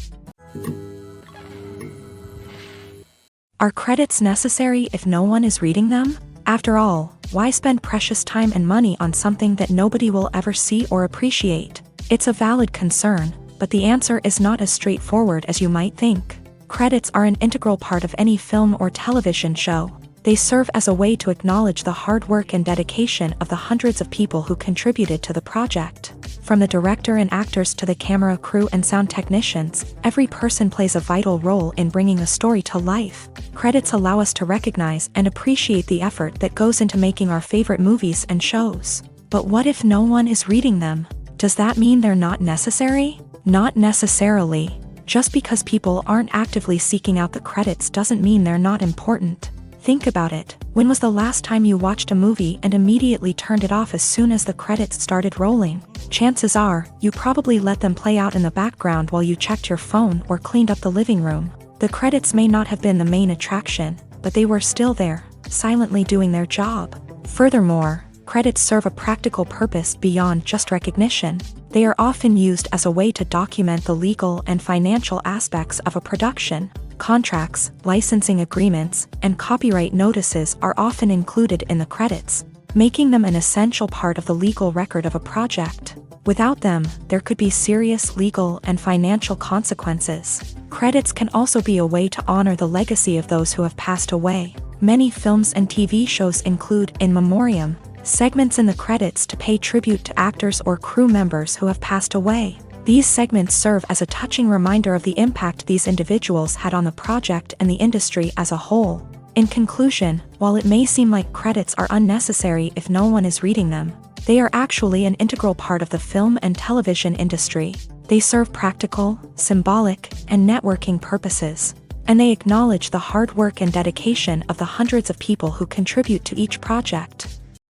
Are credits necessary if no one is reading them? After all, why spend precious time and money on something that nobody will ever see or appreciate? It's a valid concern, but the answer is not as straightforward as you might think. Credits are an integral part of any film or television show. They serve as a way to acknowledge the hard work and dedication of the hundreds of people who contributed to the project. From the director and actors to the camera crew and sound technicians, every person plays a vital role in bringing a story to life. Credits allow us to recognize and appreciate the effort that goes into making our favorite movies and shows. But what if no one is reading them? Does that mean they're not necessary? Not necessarily. Just because people aren't actively seeking out the credits doesn't mean they're not important. Think about it. When was the last time you watched a movie and immediately turned it off as soon as the credits started rolling? Chances are, you probably let them play out in the background while you checked your phone or cleaned up the living room. The credits may not have been the main attraction, but they were still there, silently doing their job. Furthermore, credits serve a practical purpose beyond just recognition. They are often used as a way to document the legal and financial aspects of a production. Contracts, licensing agreements, and copyright notices are often included in the credits, making them an essential part of the legal record of a project. Without them, there could be serious legal and financial consequences. Credits can also be a way to honor the legacy of those who have passed away. Many films and TV shows include in memoriam segments in the credits to pay tribute to actors or crew members who have passed away. These segments serve as a touching reminder of the impact these individuals had on the project and the industry as a whole. In conclusion, while it may seem like credits are unnecessary if no one is reading them, they are actually an integral part of the film and television industry. They serve practical, symbolic, and networking purposes, and they acknowledge the hard work and dedication of the hundreds of people who contribute to each project.